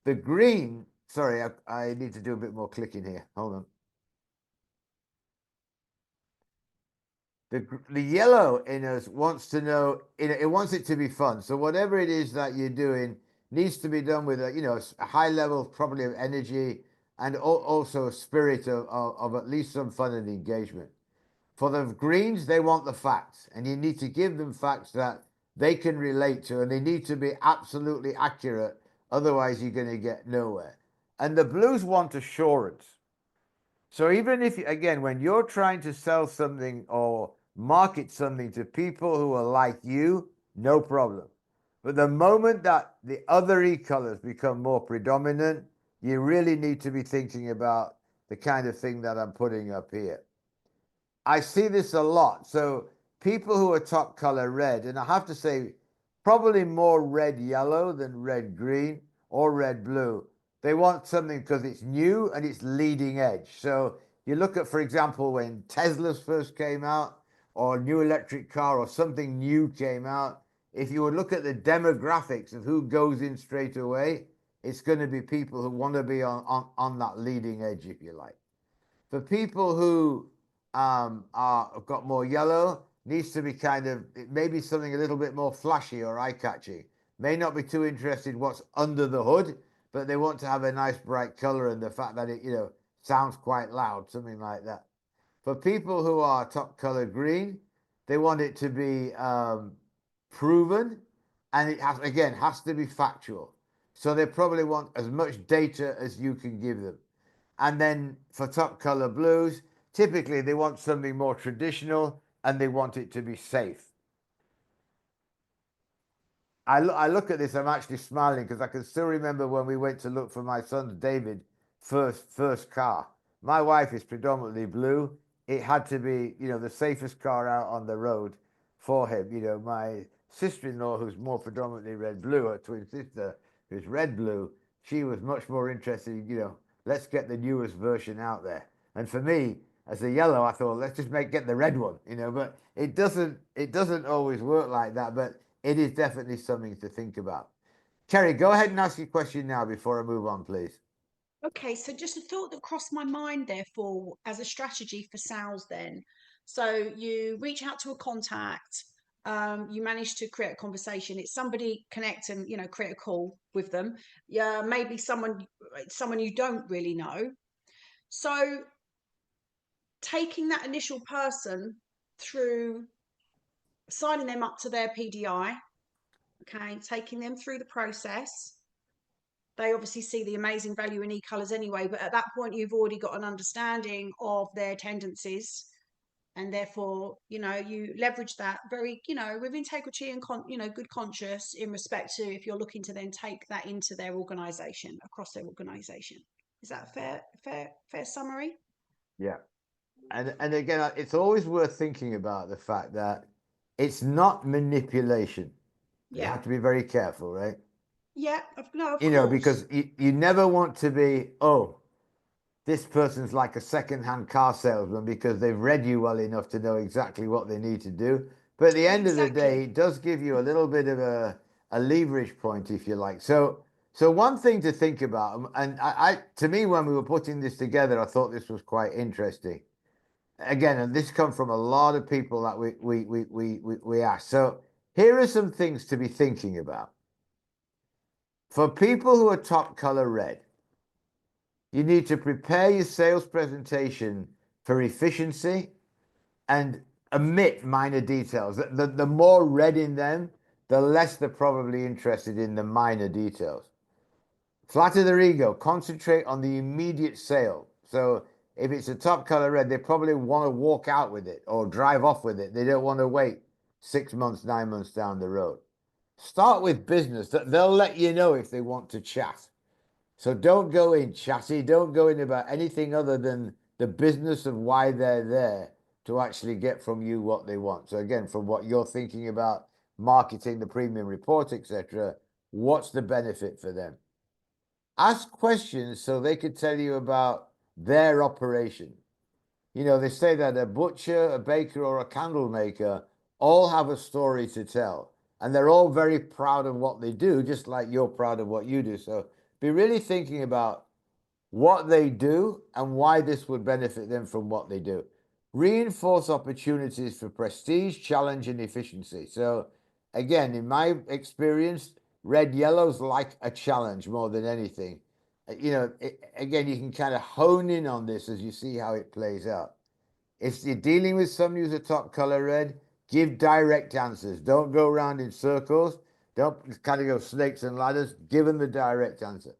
The green, sorry, I need to do a bit more clicking here. Hold on. The yellow in us wants to know, it wants it to be fun. So whatever it is that you're doing needs to be done with a high level probably of energy and also a spirit of at least some fun and engagement. For the greens, they want the facts, and you need to give them facts that they can relate to, and they need to be absolutely accurate. Otherwise, you're going to get nowhere. And the blues want assurance. So even if, again, when you're trying to sell something or market something to people who are like you, no problem. But the moment that the other e-colors become more predominant, you really need to be thinking about the kind of thing that I'm putting up here. I see this a lot. So people who are top color red, and I have to say, probably more red yellow than red green or red blue. They want something because it's new and it's leading edge. So you look at, for example, when Teslas first came out, or a new electric car, or something new came out. If you would look at the demographics of who goes in straight away, it's going to be people who want to be on that leading edge, if you like. For people who have got more yellow, needs to be kind of, maybe something a little bit more flashy or eye-catching. May not be too interested what's under the hood, but they want to have a nice bright color and the fact that it, sounds quite loud, something like that. For people who are top color green, they want it to be proven, and it has to be factual. So they probably want as much data as you can give them. And then for top color blues, typically they want something more traditional and they want it to be safe. I look at this, I'm actually smiling because I can still remember when we went to look for my son's David first car. My wife is predominantly blue. It had to be, the safest car out on the road for him. My sister-in-law, who's more predominantly red-blue, her twin sister, who's red-blue, she was much more interested in, let's get the newest version out there. And for me, as a yellow, I thought, let's just get the red one, but it doesn't always work like that, but it is definitely something to think about. Kerry, go ahead and ask your question now before I move on, please. Okay, so just a thought that crossed my mind, therefore, as a strategy for sales then. So you reach out to a contact, you manage to create a conversation. It's somebody connect and, create a call with them. Yeah, maybe someone you don't really know. So taking that initial person through signing them up to their PDI, okay, taking them through the process. They obviously see the amazing value in e-colors anyway, but at that point you've already got an understanding of their tendencies, and therefore you leverage that very with integrity and good conscience in respect to if you're looking to then take that into their organization, across their organization. Is that a fair summary? Yeah. And again, it's always worth thinking about the fact that it's not manipulation. You Yeah. have to be very careful, right? Yeah, no, of course. Because you never want to be, this person's like a second-hand car salesman because they've read you well enough to know exactly what they need to do. But at the end of the day, it does give you a little bit of a leverage point, if you like. So one thing to think about, and to me, when we were putting this together, I thought this was quite interesting. again, and this comes from a lot of people that we ask. So here are some things to be thinking about. For people who are top color red, you need to prepare your sales presentation for efficiency and omit minor details. The more red in them, the less they're probably interested in the minor details. Flatter their ego, concentrate on the immediate sale. So if it's a top color red, they probably want to walk out with it or drive off with it. They don't want to wait 6 months, 9 months down the road. Start with business. They'll let you know if they want to chat. So don't go in chatty, don't go in about anything other than the business of why they're there to actually get from you what they want. So again, from what you're thinking about marketing, the premium report, etc., what's the benefit for them? Ask questions so they could tell you about their operation. You know, they say that a butcher, a baker, or a candle maker all have a story to tell. And they're all very proud of what they do, just like you're proud of what you do. So be really thinking about what they do and why this would benefit them from what they do. Reinforce opportunities for prestige, challenge, and efficiency. So again, in my experience, red yellows like a challenge more than anything. You know, again, you can kind of hone in on this as you see how it plays out. If you're dealing with somebody who's a top color red, give direct answers. Don't go around in circles. Don't kind of go snakes and ladders. Give them the direct answer.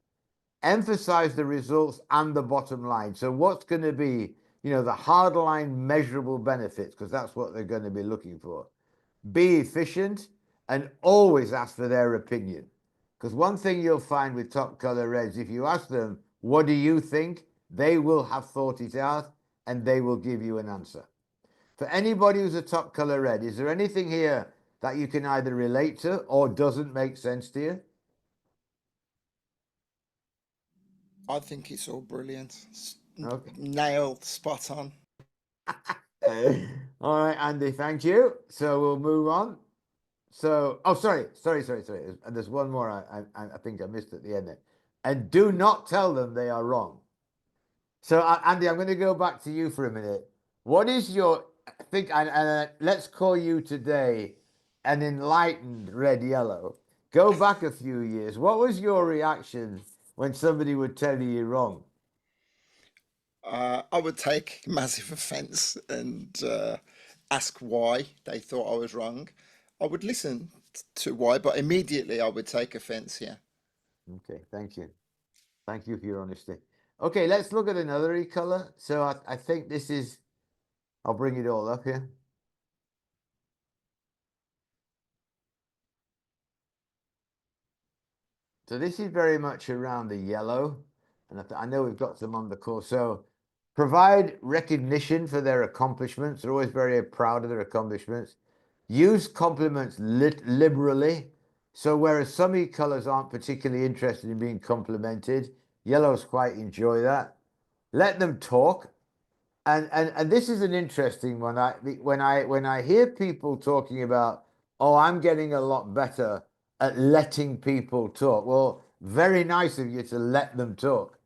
Emphasize the results and the bottom line. So what's going to be, you know, the hard line measurable benefits, because that's what they're going to be looking for. Be efficient and always ask for their opinion. Because one thing you'll find with top color reds, if you ask them, what do you think? They will have thought it out and they will give you an answer. For anybody who's a top color red, is there anything here that you can either relate to or doesn't make sense to you? I think it's all brilliant. Okay. Nailed, spot on. All right, Andy, thank you. So we'll move on. So, oh, sorry. And there's one more I think I missed at the end there. And do not tell them they are wrong. So, Andy, I'm going to go back to you for a minute. What is your, I think, and let's call you today an enlightened red yellow. Go back a few years. What was your reaction when somebody would tell you you're wrong? I would take massive offence and ask why they thought I was wrong. I would listen to why, but immediately I would take offence, yeah. Okay, thank you. Thank you for your honesty. Okay, let's look at another e-color. So I think this is, I'll bring it all up here. So this is very much around the yellow. And I know we've got some on the course. So provide recognition for their accomplishments. They're always very proud of their accomplishments. Use compliments liberally. So whereas some e-colors aren't particularly interested in being complimented, yellows quite enjoy that. Let them talk. And this is an interesting one. When I hear people talking about, oh, I'm getting a lot better at letting people talk. Well, very nice of you to let them talk,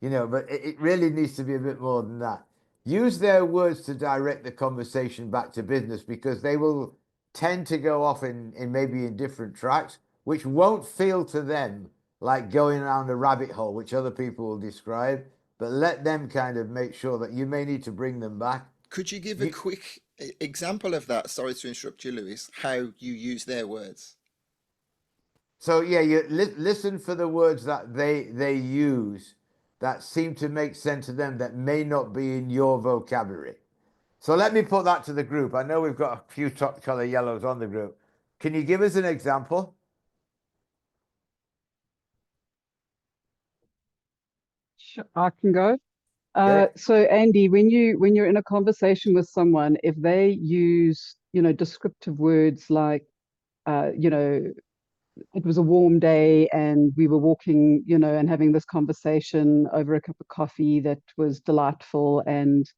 you know, but it really needs to be a bit more than that. Use their words to direct the conversation back to business, because they will tend to go off in maybe in different tracks, which won't feel to them like going around a rabbit hole, which other people will describe. But let them kind of make sure that you may need to bring them back. Could you give a quick example of that? Sorry to interrupt you, Lewis. How you use their words. So yeah, you listen for the words that they use that seem to make sense to them that may not be in your vocabulary. So let me put that to the group. I know we've got a few top color yellows on the group. Can you give us an example? Sure, I can go. Okay. So Andy, when you're in a conversation with someone, if they use, descriptive words like, it was a warm day and we were walking, and having this conversation over a cup of coffee that was delightful, and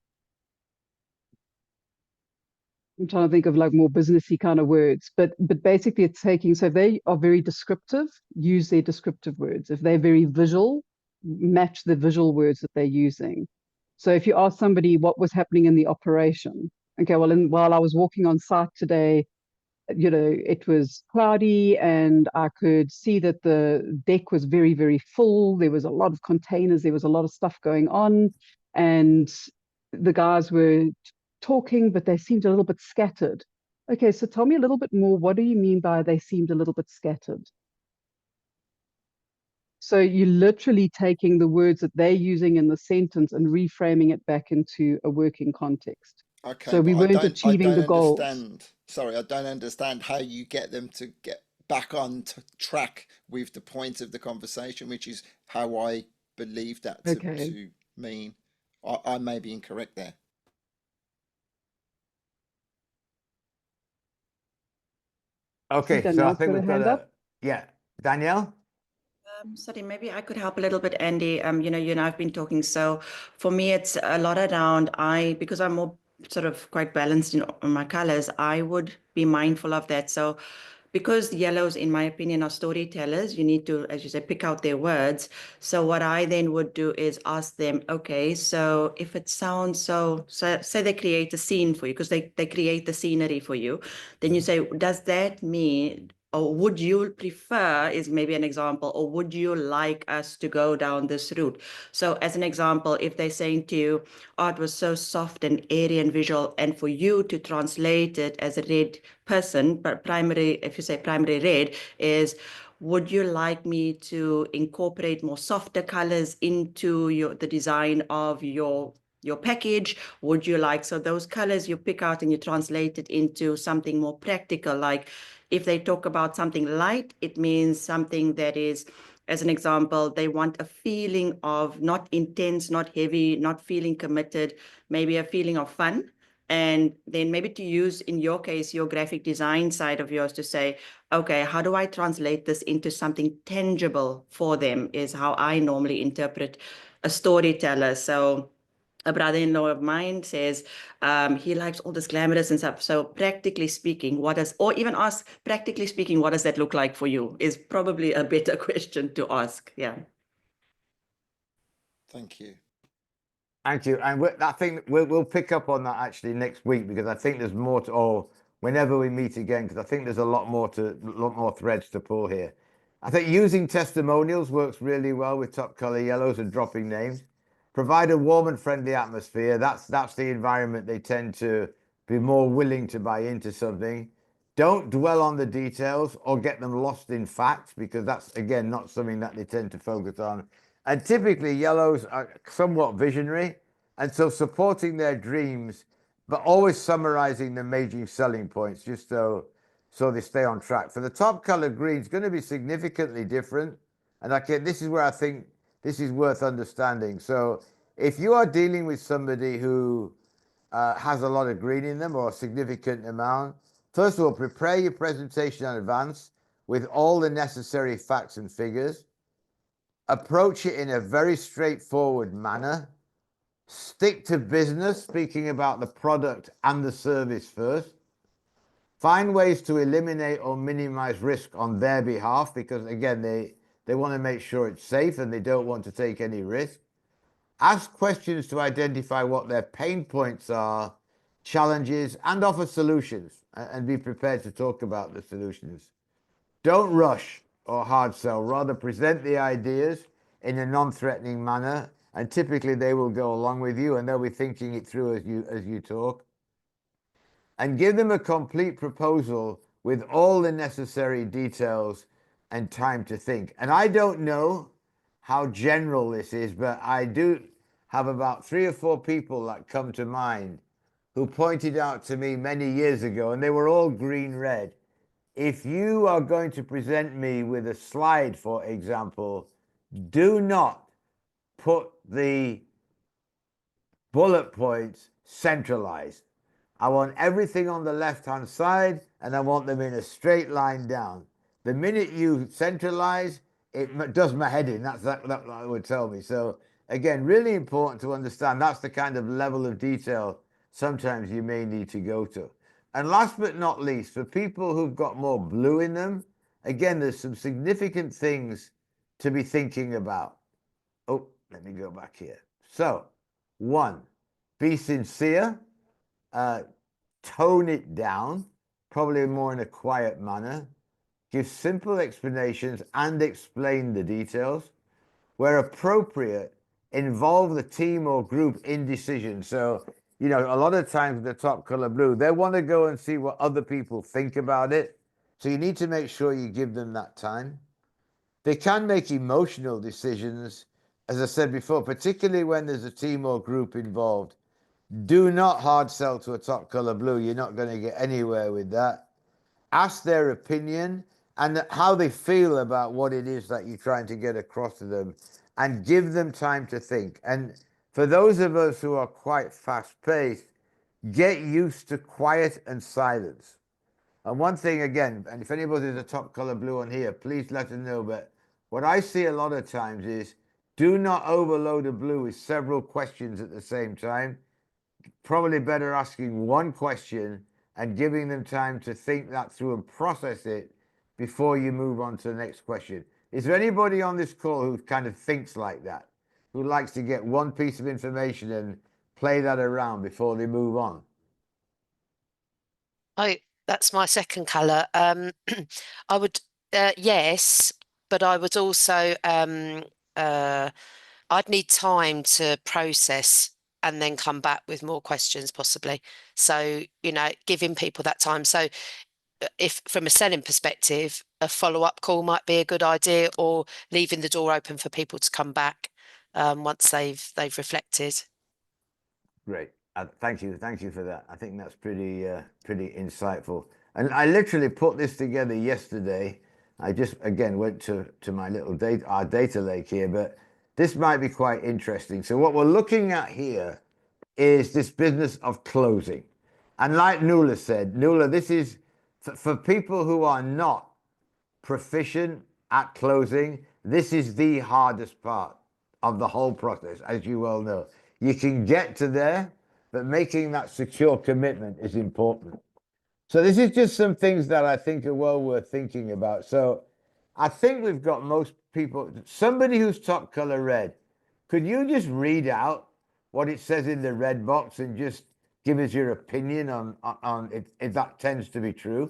I'm trying to think of like more businessy kind of words, but basically it's taking, so if they are very descriptive, use their descriptive words. If they're very visual, match the visual words that they're using. So if you ask somebody what was happening in the operation, okay, well, while I was walking on site today, it was cloudy and I could see that the deck was very, very full. There was a lot of containers. There was a lot of stuff going on. And the guys were talking, but they seemed a little bit scattered. Okay, so tell me a little bit more. What do you mean by they seemed a little bit scattered? So you're literally taking the words that they're using in the sentence and reframing it back into a working context. Okay, So we but weren't achieving the goals. Sorry, I don't understand how you get them to get back on track with the point of the conversation, which is how I believe that Okay. to mean. I may be incorrect there. Okay, so I Danielle's think got we've a got hand up. yeah, Danielle. Sorry, maybe I could help a little bit, Andy. You and I've been talking. So for me, it's a lot around because I'm more sort of quite balanced in my colors, I would be mindful of that. So because yellows, in my opinion, are storytellers, you need to, as you say, pick out their words. So what I then would do is ask them, okay, so if it sounds so say they create a scene for you, because they create the scenery for you, then you say, does that mean, or would you prefer, is maybe an example, or would you like us to go down this route? So as an example, if they're saying to you, oh, it was so soft and airy and visual, and for you to translate it as a red person, but primary, if you say primary red, is would you like me to incorporate more softer colors into the design of your package? Would you like, so those colors you pick out and you translate it into something more practical, like if they talk about something light, it means something that is, as an example, they want a feeling of not intense, not heavy, not feeling committed, maybe a feeling of fun. And then maybe to use, in your case, your graphic design side of yours to say, okay, how do I translate this into something tangible for them is how I normally interpret a storyteller. So a brother-in-law of mine says he likes all this glamorous and stuff. So practically speaking, or even ask, practically speaking, what does that look like for you is probably a better question to ask. Yeah. Thank you. Thank you. And I think we'll pick up on that actually next week, because I think there's more to, or whenever we meet again, because I think there's a lot more threads to pull here. I think using testimonials works really well with top color yellows and dropping names. Provide a warm and friendly atmosphere. That's the environment they tend to be more willing to buy into something. Don't dwell on the details or get them lost in facts, because that's, again, not something that they tend to focus on. And typically yellows are somewhat visionary, and so supporting their dreams, but always summarizing the major selling points, just so they stay on track. For the top color green, it's going to be significantly different. And this is where I think this is worth understanding. So if you are dealing with somebody who has a lot of green in them, or a significant amount, first of all, prepare your presentation in advance with all the necessary facts and figures. Approach it in a very straightforward manner. Stick to business, speaking about the product and the service first. Find ways to eliminate or minimize risk on their behalf, because again, they want to make sure it's safe and they don't want to take any risk. Ask questions to identify what their pain points are, challenges, and offer solutions, and be prepared to talk about the solutions. Don't rush or hard sell, rather present the ideas in a non-threatening manner, and typically they will go along with you and they'll be thinking it through as you talk. And give them a complete proposal with all the necessary details and time to think. And I don't know how general this is, but I do have about 3 or 4 people that come to mind who pointed out to me many years ago, and they were all green red. If you are going to present me with a slide, for example, do not put the bullet points centralized. I want everything on the left-hand side, and I want them in a straight line down. The minute you centralize, it does my head in. That would tell me. So again, really important to understand that's the kind of level of detail sometimes you may need to go to. And last but not least, for people who've got more blue in them, again, there's some significant things to be thinking about. Oh, let me go back here. So One, be sincere, tone it down, probably more in a quiet manner, give simple explanations and explain the details. Where appropriate, involve the team or group in decisions. So, you know, a lot of times with the top color blue, they want to go and see what other people think about it. So you need to make sure you give them that time. They can make emotional decisions, as I said before, particularly when there's a team or group involved. Do not hard sell to a top color blue. You're not going to get anywhere with that. Ask their opinion and how they feel about what it is that you're trying to get across to them, and give them time to think. And for those of us who are quite fast paced, get used to quiet and silence. And one thing again, and if anybody's a top color blue on here, please let us know. But what I see a lot of times is do not overload a blue with several questions at the same time. Probably better asking one question and giving them time to think that through and process it before you move on to the next question. Is there anybody on this call who kind of thinks like that, who likes to get one piece of information and play that around before they move on? That's my second colour. I would, yes, but I would also, I'd need time to process and then come back with more questions possibly. So, you know, giving people that time. So if from a selling perspective, a follow-up call might be a good idea, or leaving the door open for people to come back once they've reflected. Great. Thank you for that. I think that's pretty insightful. And I literally put this together yesterday. I just again went to my little our data lake here, but this might be quite interesting. So what we're looking at here is this business of closing. And like Nuala said, Nuala, this is for people who are not proficient at closing. This is the hardest part of the whole process, as you well know. You can get to there, but making that secure commitment is important. So this is just some things that I think are well worth thinking about. So I think we've got most people, somebody who's top color red, could you just read out what it says in the red box and just give us your opinion on if that tends to be true?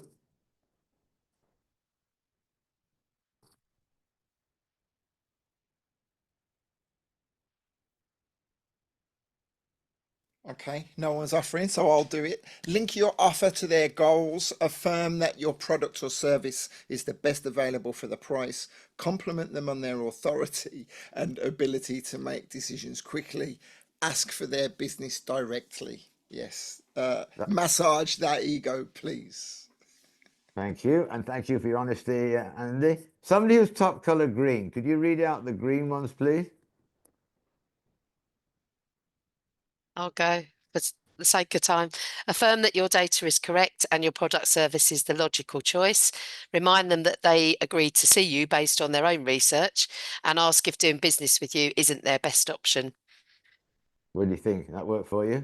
Okay, no one's offering, so I'll do it. Link your offer to their goals. Affirm that your product or service is the best available for the price. Compliment them on their authority and ability to make decisions quickly. Ask for their business directly. Yes. Massage that ego, please. Thank you. And thank you for your honesty, Andy. Somebody who's top color green, could you read out the green ones, please? I'll go for the sake of time. Affirm that your data is correct and your product service is the logical choice. Remind them that they agreed to see you based on their own research, and ask if doing business with you isn't their best option. What do you think? That work for you?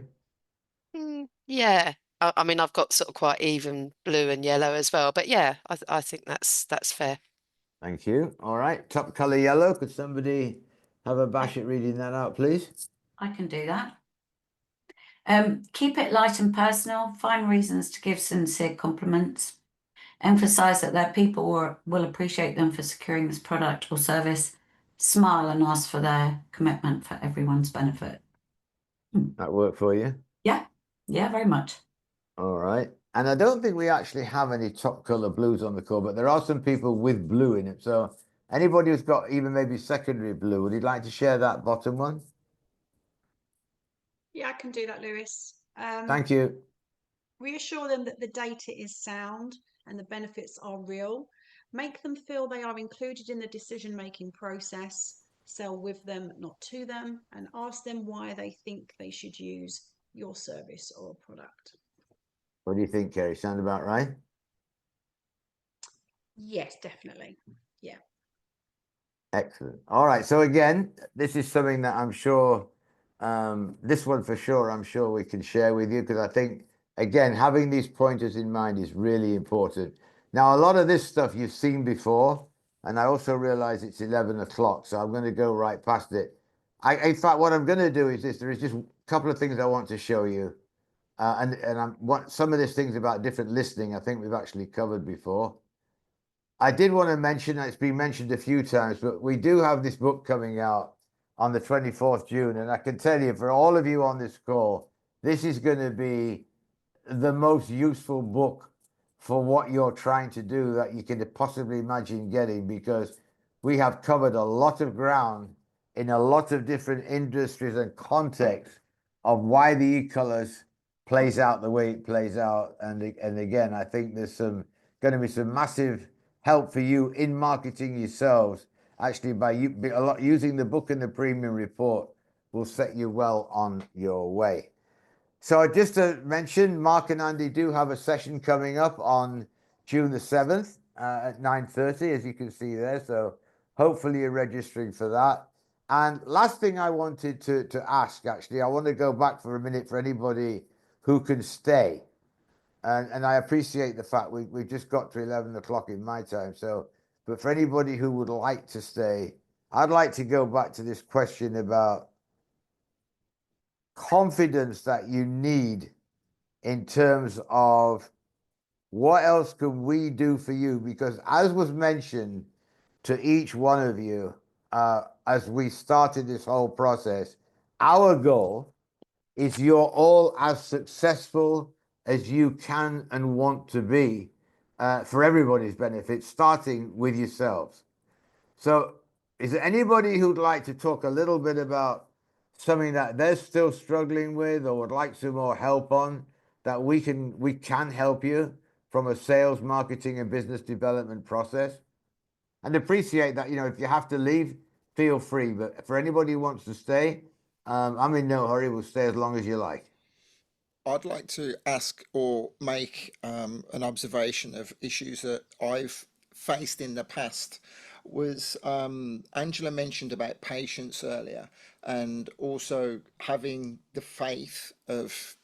Yeah. I mean, I've got sort of quite even blue and yellow as well, but yeah, I think that's fair. Thank you. All right. Top color yellow. Could somebody have a bash at reading that out, please? I can do that. Keep it light and personal. Find reasons to give sincere compliments. Emphasize that their people will appreciate them for securing this product or service. Smile and ask for their commitment for everyone's benefit. That work for you? Yeah, very much. All right. And I don't think we actually have any top color blues on the call, but there are some people with blue in it. So anybody who's got even maybe secondary blue, would you like to share that bottom one? Yeah, I can do that, Lewis. Thank you. Reassure them that the data is sound and the benefits are real. Make them feel they are included in the decision-making process. Sell with them, not to them, and ask them why they think they should use your service or product. What do you think, Kerry? Sound about right? Yes, definitely. Yeah. Excellent. All right. So again, this is something that I'm sure, this one for sure, I'm sure we can share with you, because I think, again, having these pointers in mind is really important. Now, a lot of this stuff you've seen before, and I also realize it's 11 o'clock, so I'm going to go right past it. In fact, what I'm going to do is this. There is just couple of things I want to show you. And I'm what some of these things about different listening, I think we've actually covered before. I did want to mention, it's been mentioned a few times, but we do have this book coming out on the 24th June. And I can tell you, for all of you on this call, this is going to be the most useful book for what you're trying to do that you can possibly imagine getting, because we have covered a lot of ground in a lot of different industries and contexts of why the e-colors plays out the way it plays out. And again, I think there's going to be some massive help for you in marketing yourselves. Actually, by using the book and the premium report will set you well on your way. So just to mention, Mark and Andy do have a session coming up on June the 7th at 9:30, as you can see there. So hopefully you're registering for that. And last thing I wanted to ask, actually, I want to go back for a minute for anybody who can stay. And I appreciate the fact we just got to 11 o'clock in my time. So, but for anybody who would like to stay, I'd like to go back to this question about confidence that you need in terms of what else can we do for you? Because as was mentioned to each one of you, as we started this whole process, our goal is you're all as successful as you can and want to be, for everybody's benefit, starting with yourselves. So is there anybody who'd like to talk a little bit about something that they're still struggling with or would like some more help on, that we can help you from a sales, marketing, and business development process? And appreciate that, if you have to leave, feel free. But for anybody who wants to stay, I'm in no hurry. We'll stay as long as you like. I'd like to ask or make an observation of issues that I've faced in the past. Was Angela mentioned about patience earlier, and also having the faith of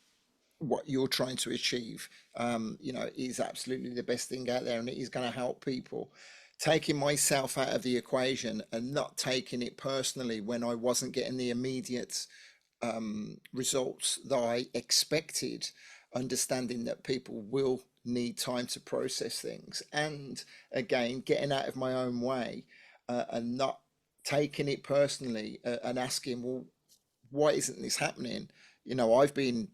what you're trying to achieve, is absolutely the best thing out there, and it is going to help people. Taking myself out of the equation and not taking it personally when I wasn't getting the immediate results that I expected, understanding that people will need time to process things, and again, getting out of my own way, and not taking it personally, and asking, well, why isn't this happening? I've been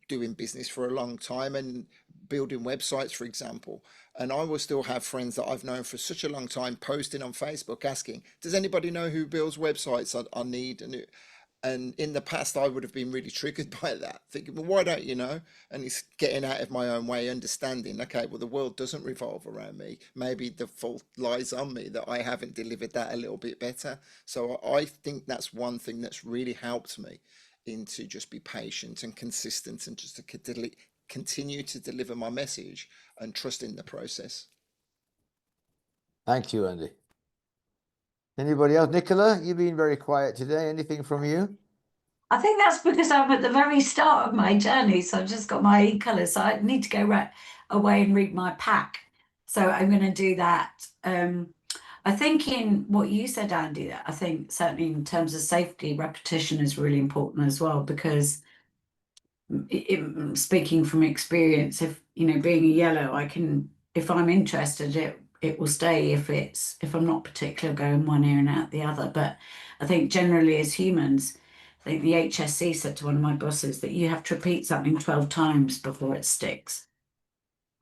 doing business for a long time and building websites, for example, and I will still have friends that I've known for such a long time posting on Facebook asking, does anybody know who builds websites? I need a new. And in the past, I would have been really triggered by that, thinking, well, why don't you know? And it's getting out of my own way, understanding, okay, well, the world doesn't revolve around me. Maybe the fault lies on me that I haven't delivered that a little bit better. So I think that's one thing that's really helped me into just be patient and consistent, and just to continue to deliver my message and trust in the process. Thank you, Andy. Anybody else? Nicola, you've been very quiet today. Anything from you? I think that's because I'm at the very start of my journey. So I've just got my e-colours. So I need to go away and read my pack. So I'm going to do that. I think in what you said, Andy, I think certainly in terms of safety, repetition is really important as well, because speaking from experience, if being a yellow, if I'm interested, it will stay. If I'm not particular, going one ear and out the other. But I think generally as humans, I think the HSC said to one of my bosses that you have to repeat something 12 times before it sticks.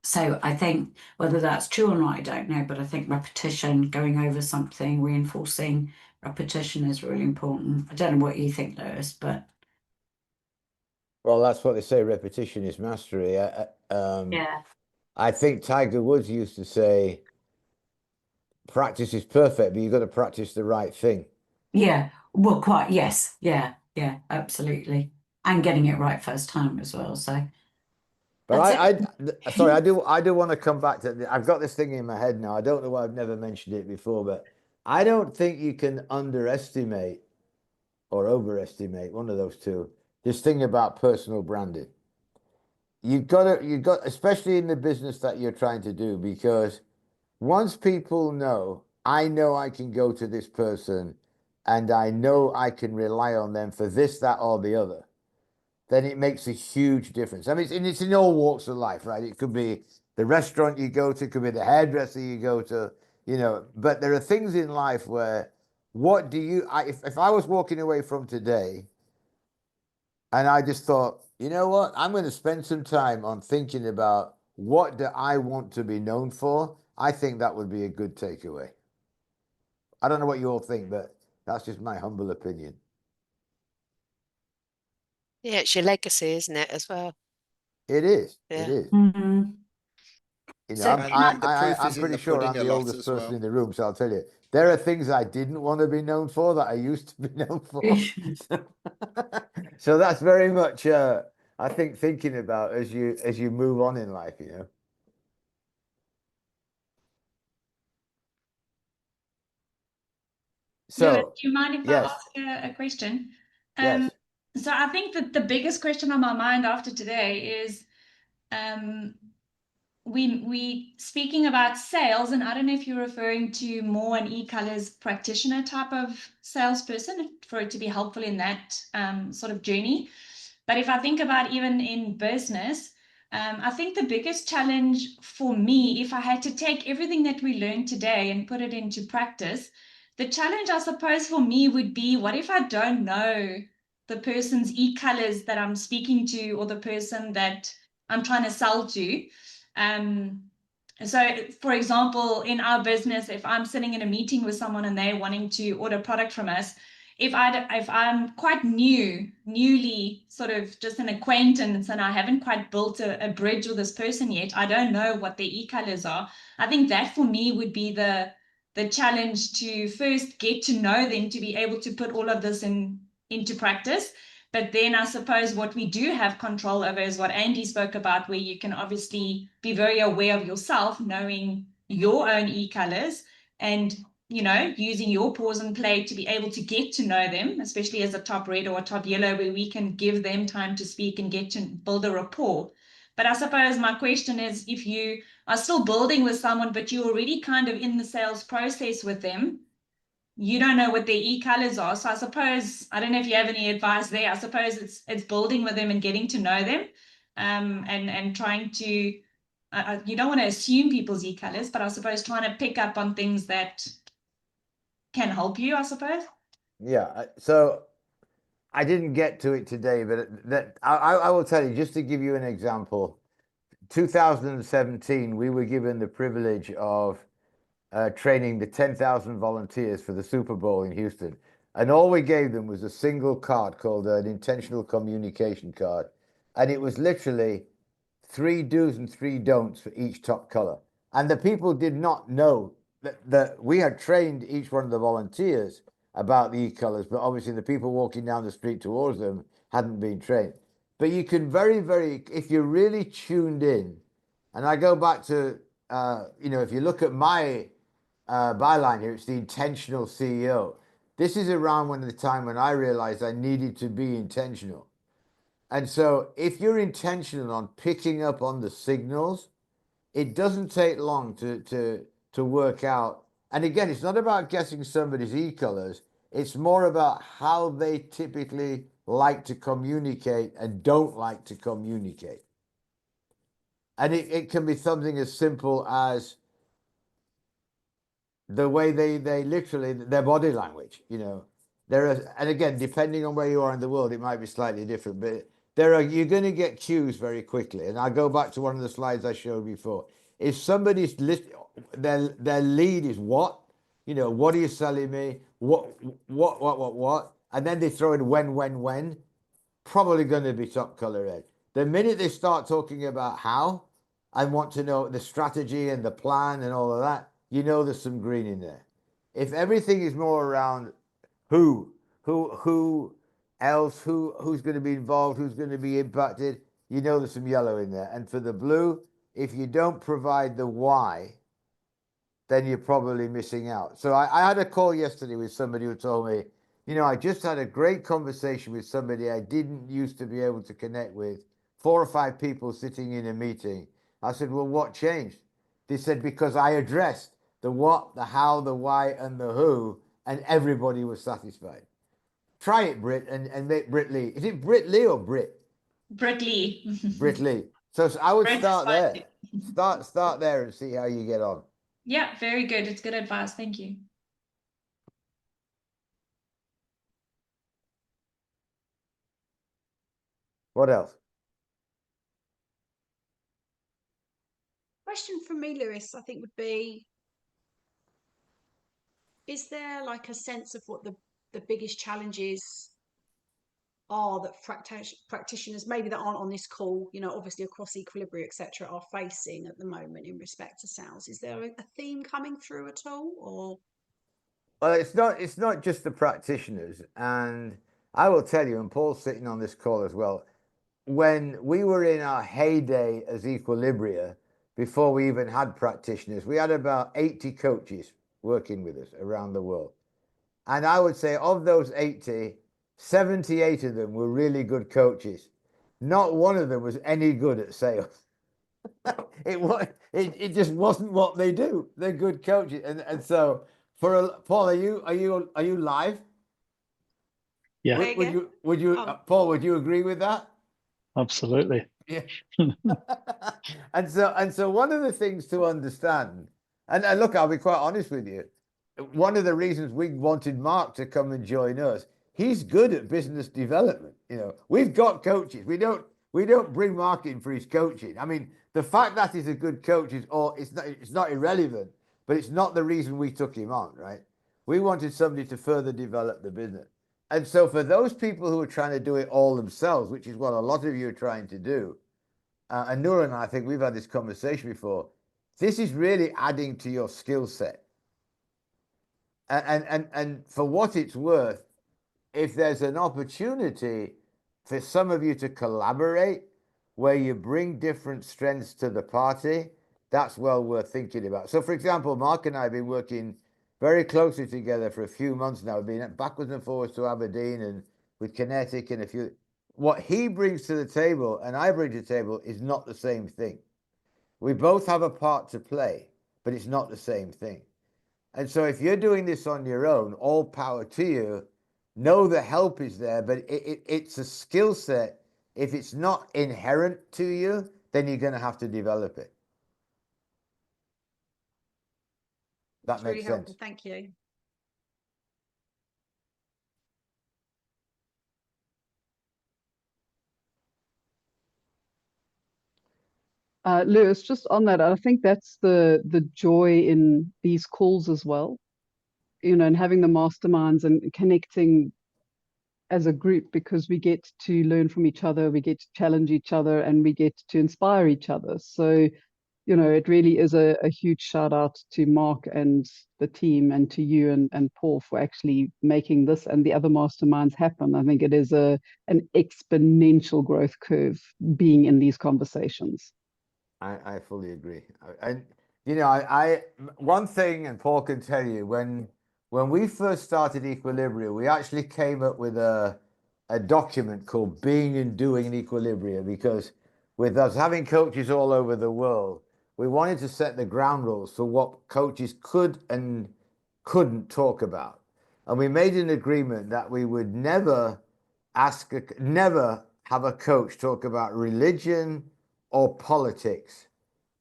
So I think whether that's true or not, I don't know, but I think repetition, going over something, reinforcing repetition is really important. I don't know what you think, Lewis, but Well, that's what they say, repetition is mastery. yeah. I think Tiger Woods used to say, practice is perfect, but you've got to practice the right thing. Yeah, well, quite, yes. Yeah, absolutely. And getting it right first time as well. So, but sorry, I do want to come back to, I've got this thing in my head now. I don't know why I've never mentioned it before, but I don't think you can underestimate or overestimate, one of those two, this thing about personal branding. You've got, especially in the business that you're trying to do, because once people know I can go to this person and I know I can rely on them for this, that, or the other, then it makes a huge difference. I mean, it's in all walks of life, right? It could be the restaurant you go to, it could be the hairdresser you go to, you know, but there are things in life where what do you, if I was walking away from today and I just thought, you know what, I'm going to spend some time on thinking about what do I want to be known for, I think that would be a good takeaway. I don't know what you all think, but that's just my humble opinion. Yeah, it's your legacy, isn't it, as well? It is. Yeah. It is. Mm-hmm. You know, So And the proof I'm is in pretty the sure pudding I'm a the lot oldest as person well. in the room, so I'll tell you, there are things I didn't want to be known for that I used to be known for. So that's very much, I think, thinking about as you move on in life, you know. Lewis, So, do you mind if I yes, ask a question? yes. So I think that the biggest question on my mind after today is um, we speaking about sales, and I don't know if you're referring to more an e-colors practitioner type of salesperson for it to be helpful in that sort of journey. But if I think about even in business, I think the biggest challenge for me, if I had to take everything that we learned today and put it into practice, the challenge, I suppose, for me would be, what if I don't know the person's e-colors that I'm speaking to or the person that I'm trying to sell to? So, for example, in our business, if I'm sitting in a meeting with someone and they're wanting to order product from us, if I'm quite newly sort of just an acquaintance and I haven't quite built a bridge with this person yet, I don't know what their e-colors are. I think that for me would be the challenge, to first get to know them, to be able to put all of this into practice. But then I suppose what we do have control over is what Andy spoke about, where you can obviously be very aware of yourself, knowing your own e-colors, and using your pause and play to be able to get to know them, especially as a top red or a top yellow, where we can give them time to speak and get to build a rapport. But I suppose my question is, if you are still building with someone, but you're already kind of in the sales process with them, you don't know what their e-colors are. So I suppose, I don't know if you have any advice there. I suppose it's building with them and getting to know them, and trying to, you don't want to assume people's e-colors, but I suppose trying to pick up on things that can help you, I suppose. Yeah. So I didn't get to it today, but I will tell you, just to give you an example, 2017, we were given the privilege of training the 10,000 volunteers for the Super Bowl in Houston. And all we gave them was a single card called an intentional communication card. And it was literally 3 do's and 3 don'ts for each top color. And the people did not know that we had trained each one of the volunteers about the e-colors, but obviously the people walking down the street towards them hadn't been trained. But you can if you're really tuned in, and I go back to, if you look at my byline here, it's the intentional CEO. This is around the time when I realized I needed to be intentional. And so if you're intentional on picking up on the signals, it doesn't take long to work out. And again, it's not about guessing somebody's e-colors. It's more about how they typically like to communicate and don't like to communicate. And it can be something as simple as the way they literally, their body language, and again, depending on where you are in the world, it might be slightly different, but you're going to get cues very quickly. And I'll go back to one of the slides I showed before. If somebody's their lead is what are you selling me? What? And then they throw in when, probably going to be top color red. The minute they start talking about how and want to know the strategy and the plan and all of that, there's some green in there. If everything is more around who else, who's going to be involved, who's going to be impacted, there's some yellow in there. And for the blue, if you don't provide the why, then you're probably missing out. So I had a call yesterday with somebody who told me, I just had a great conversation with somebody I didn't used to be able to connect with, 4 or 5 people sitting in a meeting. I said, well, what changed? They said, because I addressed the what, the how, the why, and the who, and everybody was satisfied. Try it, Britt, and make Britt Lee. Is it Britt Lee or Britt? Britt Lee. Britt Lee. So I would Britt is start fine there. too. Start there and see how you get on. Yeah, very good. It's good advice. Thank you. What else? Question from me, Lewis, I think would be, is there like a sense of what the biggest challenges are that practitioners maybe that aren't on this call, you know, obviously across Equilibria, etc., are facing at the moment in respect to sales? Is there a theme coming through at all, or? Well, it's not just the practitioners, and I will tell you, and Paul's sitting on this call as well, when we were in our heyday as Equilibria, before we even had practitioners, we had about 80 coaches working with us around the world. And I would say of those 80, 78 of them were really good coaches. Not one of them was any good at sales. It just wasn't what they do. They're good coaches. And so Paul, are you live? Yeah. Would you Paul, would you agree with that? Absolutely. Yeah. And so one of the things to understand, and look, I'll be quite honest with you. One of the reasons we wanted Mark to come and join us, he's good at business development. You know, we've got coaches. We don't bring Mark in for his coaching. I mean, the fact that he's a good coach it's not irrelevant, but it's not the reason we took him on, right? We wanted somebody to further develop the business. And so for those people who are trying to do it all themselves, which is what a lot of you are trying to do, and Noor and I think we've had this conversation before, this is really adding to your skill set. And for what it's worth, if there's an opportunity for some of you to collaborate where you bring different strengths to the party, that's well worth thinking about. So for example, Mark and I have been working very closely together for a few months now. We've been backwards and forwards to Aberdeen and with Kinetic and a few. What he brings to the table and I bring to the table is not the same thing. We both have a part to play, but it's not the same thing. And so if you're doing this on your own, all power to you. Know the help is there, but it's a skill set. If it's not inherent to you, then you're going to have to develop it. That makes Really helpful. sense. Thank you. Lewis, just on that, I think that's the joy in these calls as well, you know, and having the masterminds and connecting as a group, because we get to learn from each other, we get to challenge each other, and we get to inspire each other. So, you know, it really is a huge shout out to Mark and the team and to you and Paul for actually making this and the other masterminds happen. I think it is an exponential growth curve being in these conversations. I fully agree. And you know, I one thing, and Paul can tell you, when we first started Equilibria, we actually came up with a document called Being and Doing in Equilibria, because with us having coaches all over the world, we wanted to set the ground rules for what coaches could and couldn't talk about. And we made an agreement that we would never never have a coach talk about religion or politics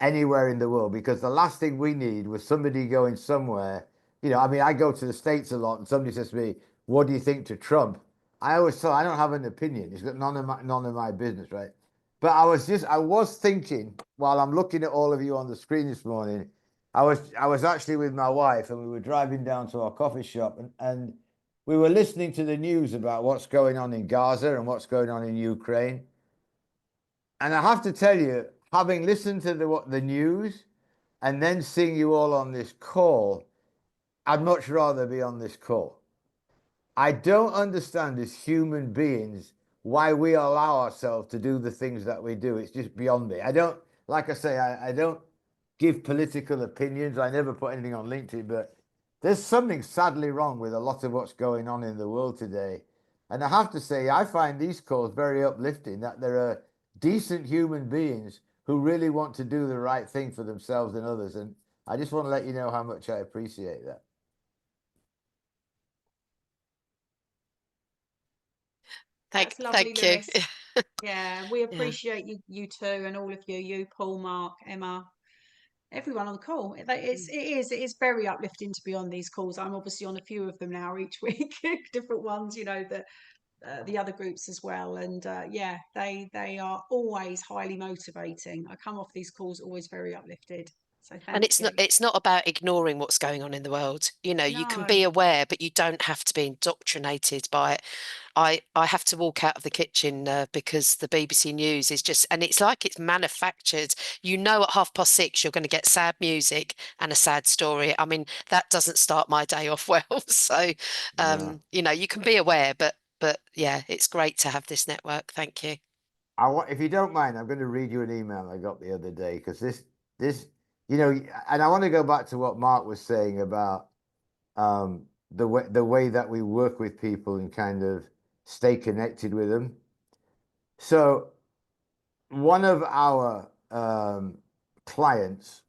anywhere in the world, because the last thing we need was somebody going somewhere. You know, I mean, I go to the States a lot and somebody says to me, what do you think to Trump? I always say, I don't have an opinion. It's got none of my business, right? But I was thinking, while I'm looking at all of you on the screen this morning, I was actually with my wife and we were driving down to our coffee shop and we were listening to the news about what's going on in Gaza and what's going on in Ukraine. And I have to tell you, having listened to the news and then seeing you all on this call, I'd much rather be on this call. I don't understand as human beings why we allow ourselves to do the things that we do. It's just beyond me. I don't, like I say, I don't give political opinions. I never put anything on LinkedIn, but there's something sadly wrong with a lot of what's going on in the world today. And I have to say, I find these calls very uplifting, that there are decent human beings who really want to do the right thing for themselves and others. And I just want to let you know how much I appreciate that. Thank you. Yeah, we appreciate you two and all of you, Paul, Mark, Emma, everyone on the call. It is very uplifting to be on these calls. I'm obviously on a few of them now each week, different ones, you know, the other groups as well. And yeah, they are always highly motivating. I come off these calls always very uplifted. So And thank you. it's not about ignoring what's going on in the world. You know, you can No. be aware, but you don't have to be indoctrinated by it. I have to walk out of the kitchen because the BBC News is just, and it's like it's manufactured. You know, at 6:30 you're going to get sad music and a sad story. I mean, that doesn't start my day off well. So, No. you know, you can be aware, but yeah, it's great to have this network. Thank you. If you don't mind, I'm going to read you an email I got the other day, because this, you know, and I want to go back to what Mark was saying about the way that we work with people and kind of stay connected with them. So one of our clients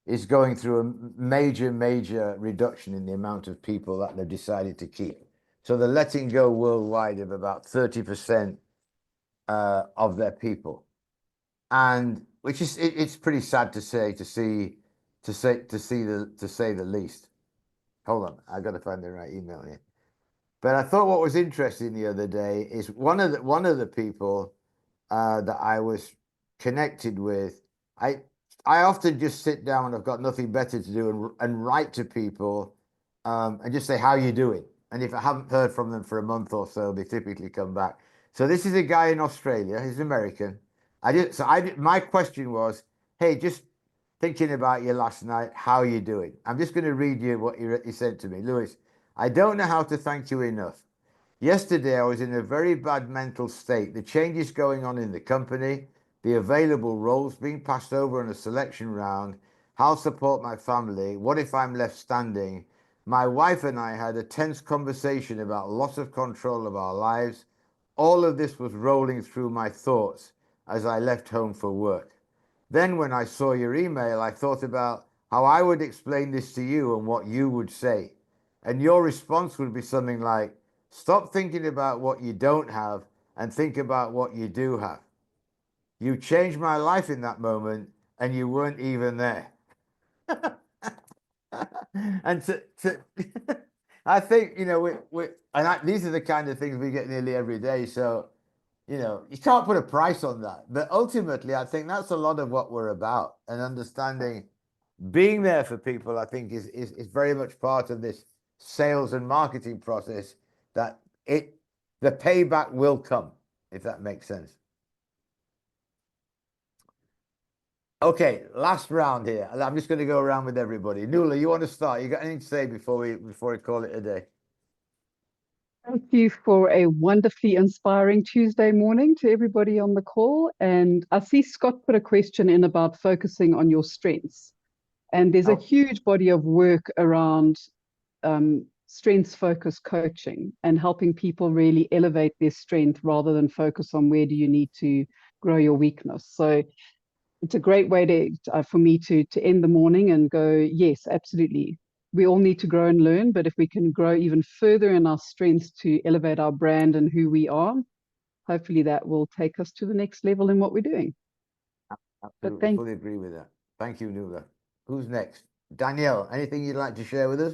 is going through a major reduction in the amount of people that they've decided to keep. So they're letting go worldwide of about 30% of their people, and which is it's pretty sad to say the least. Hold on, I got to find the right email here. But I thought what was interesting the other day is one of the people that I was connected with. I often just sit down when I've got nothing better to do and write to people and just say, how you doing? And if I haven't heard from them for a month or so, they typically come back. So this is a guy in Australia. He's American. My question was, hey, just thinking about you last night. How are you doing? I'm just going to read you what he said to me. Lewis, I don't know how to thank you enough. Yesterday, I was in a very bad mental state. The changes going on in the company, the available roles being passed over in a selection round, how support my family, what if I'm left standing. My wife and I had a tense conversation about loss of control of our lives. All of this was rolling through my thoughts as I left home for work. Then when I saw your email, I thought about how I would explain this to you and what you would say. And your response would be something like, stop thinking about what you don't have and think about what you do have. You changed my life in that moment and you weren't even there. And I think, you know, these are the kind of things we get nearly every day. So, you know, you can't put a price on that. But ultimately, I think that's a lot of what we're about, and understanding being there for people, I think is very much part of this sales and marketing process, that the payback will come, if that makes sense. Okay, last round here. I'm just going to go around with everybody. Nuala, you want to start? You got anything to say before we call it a day? Thank you for a wonderfully inspiring Tuesday morning to everybody on the call. And I see Scott put a question in about focusing on your strengths. And there's a huge body of work around strengths focused coaching and helping people really elevate their strength rather than focus on where do you need to grow your weakness. So it's a great way for me to end the morning and go, yes, absolutely. We all need to grow and learn, but if we can grow even further in our strengths to elevate our brand and who we are, hopefully that will take us to the next level in what we're doing. Absolutely, fully agree with that. Thank you, Nuala. Who's next? Danielle, anything you'd like to share with us?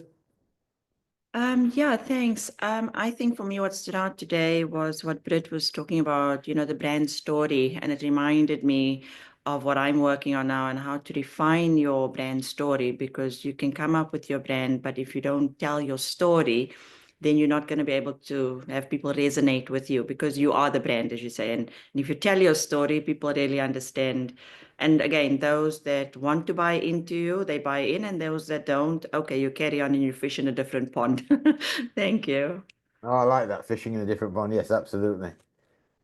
Yeah, thanks. I think for me, what stood out today was what Britt was talking about, you know, the brand story. And it reminded me of what I'm working on now and how to define your brand story, because you can come up with your brand, but if you don't tell your story, then you're not going to be able to have people resonate with you, because you are the brand, as you say. And if you tell your story, people really understand. And again, those that want to buy into you, they buy in, and those that don't, okay, you carry on and you fish in a different pond. Thank you. Oh, I like that, fishing in a different pond. Yes, absolutely.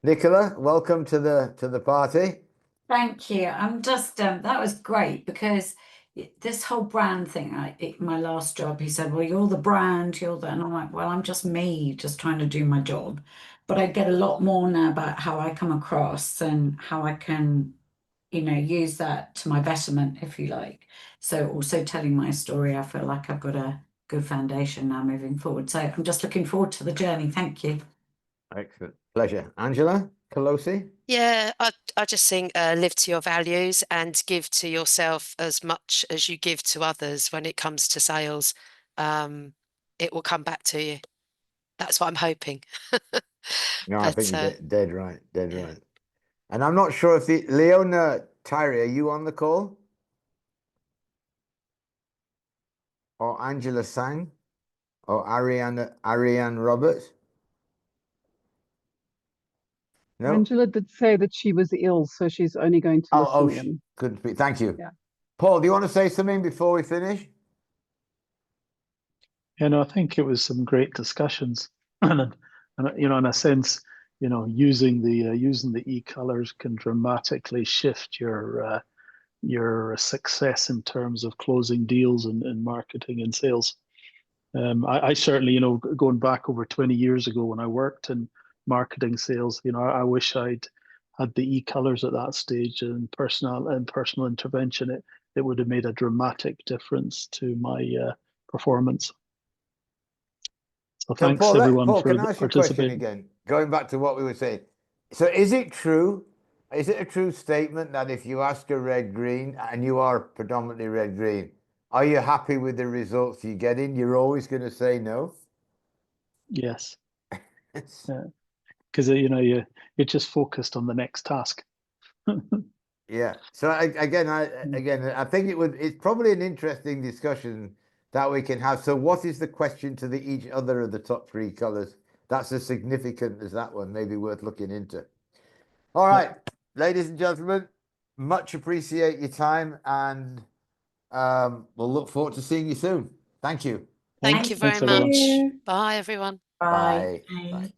Nicola, welcome to the party. Thank you. I'm just that was great, because this whole brand thing, my last job, he said, well, you're the brand, you're the, and I'm like, well, I'm just me, just trying to do my job. But I get a lot more now about how I come across and how I can, you know, use that to my betterment, if you like. So also telling my story, I feel like I've got a good foundation now moving forward. So I'm just looking forward to the journey. Thank you. Excellent. Pleasure. Angela? Colosi? Yeah, I just think live to your values and give to yourself as much as you give to others when it comes to sales. It will come back to you. That's what I'm hoping. No, I But think you're dead right, dead yeah. right. And I'm not sure if Leona Tyree, are you on the call? Or Angela Sang? Or Ariane Roberts? No? Angela did say that she was ill, so she's only going to listen in. Couldn't speak. Thank you. Yeah. Paul, do you want to say something before we finish? I think it was some great discussions, and in a sense, using the e-colors can dramatically shift your success in terms of closing deals and marketing and sales. I certainly, going back over 20 years ago when I worked in marketing sales, I wish I'd had the e-colors at that stage and personal intervention. It would have made a dramatic difference to my performance. So So thanks everyone Paul, for can I ask you a question participating. again? Going back to what we were saying. So is it true? Is it a true statement that if you ask a red-green, and you are predominantly red-green, are you happy with the results you're getting? You're always going to say no? Yes. Because you're just focused on the next task. Yeah. So I think it's probably an interesting discussion that we can have. So what is the question to each other of the top three colors? That's as significant as that one, maybe worth looking into. All right, ladies and gentlemen, much appreciate your time, and we'll look forward to seeing you soon. Thank you. Thank you very Thanks, everyone. much. Bye, everyone. Bye. Bye. Bye.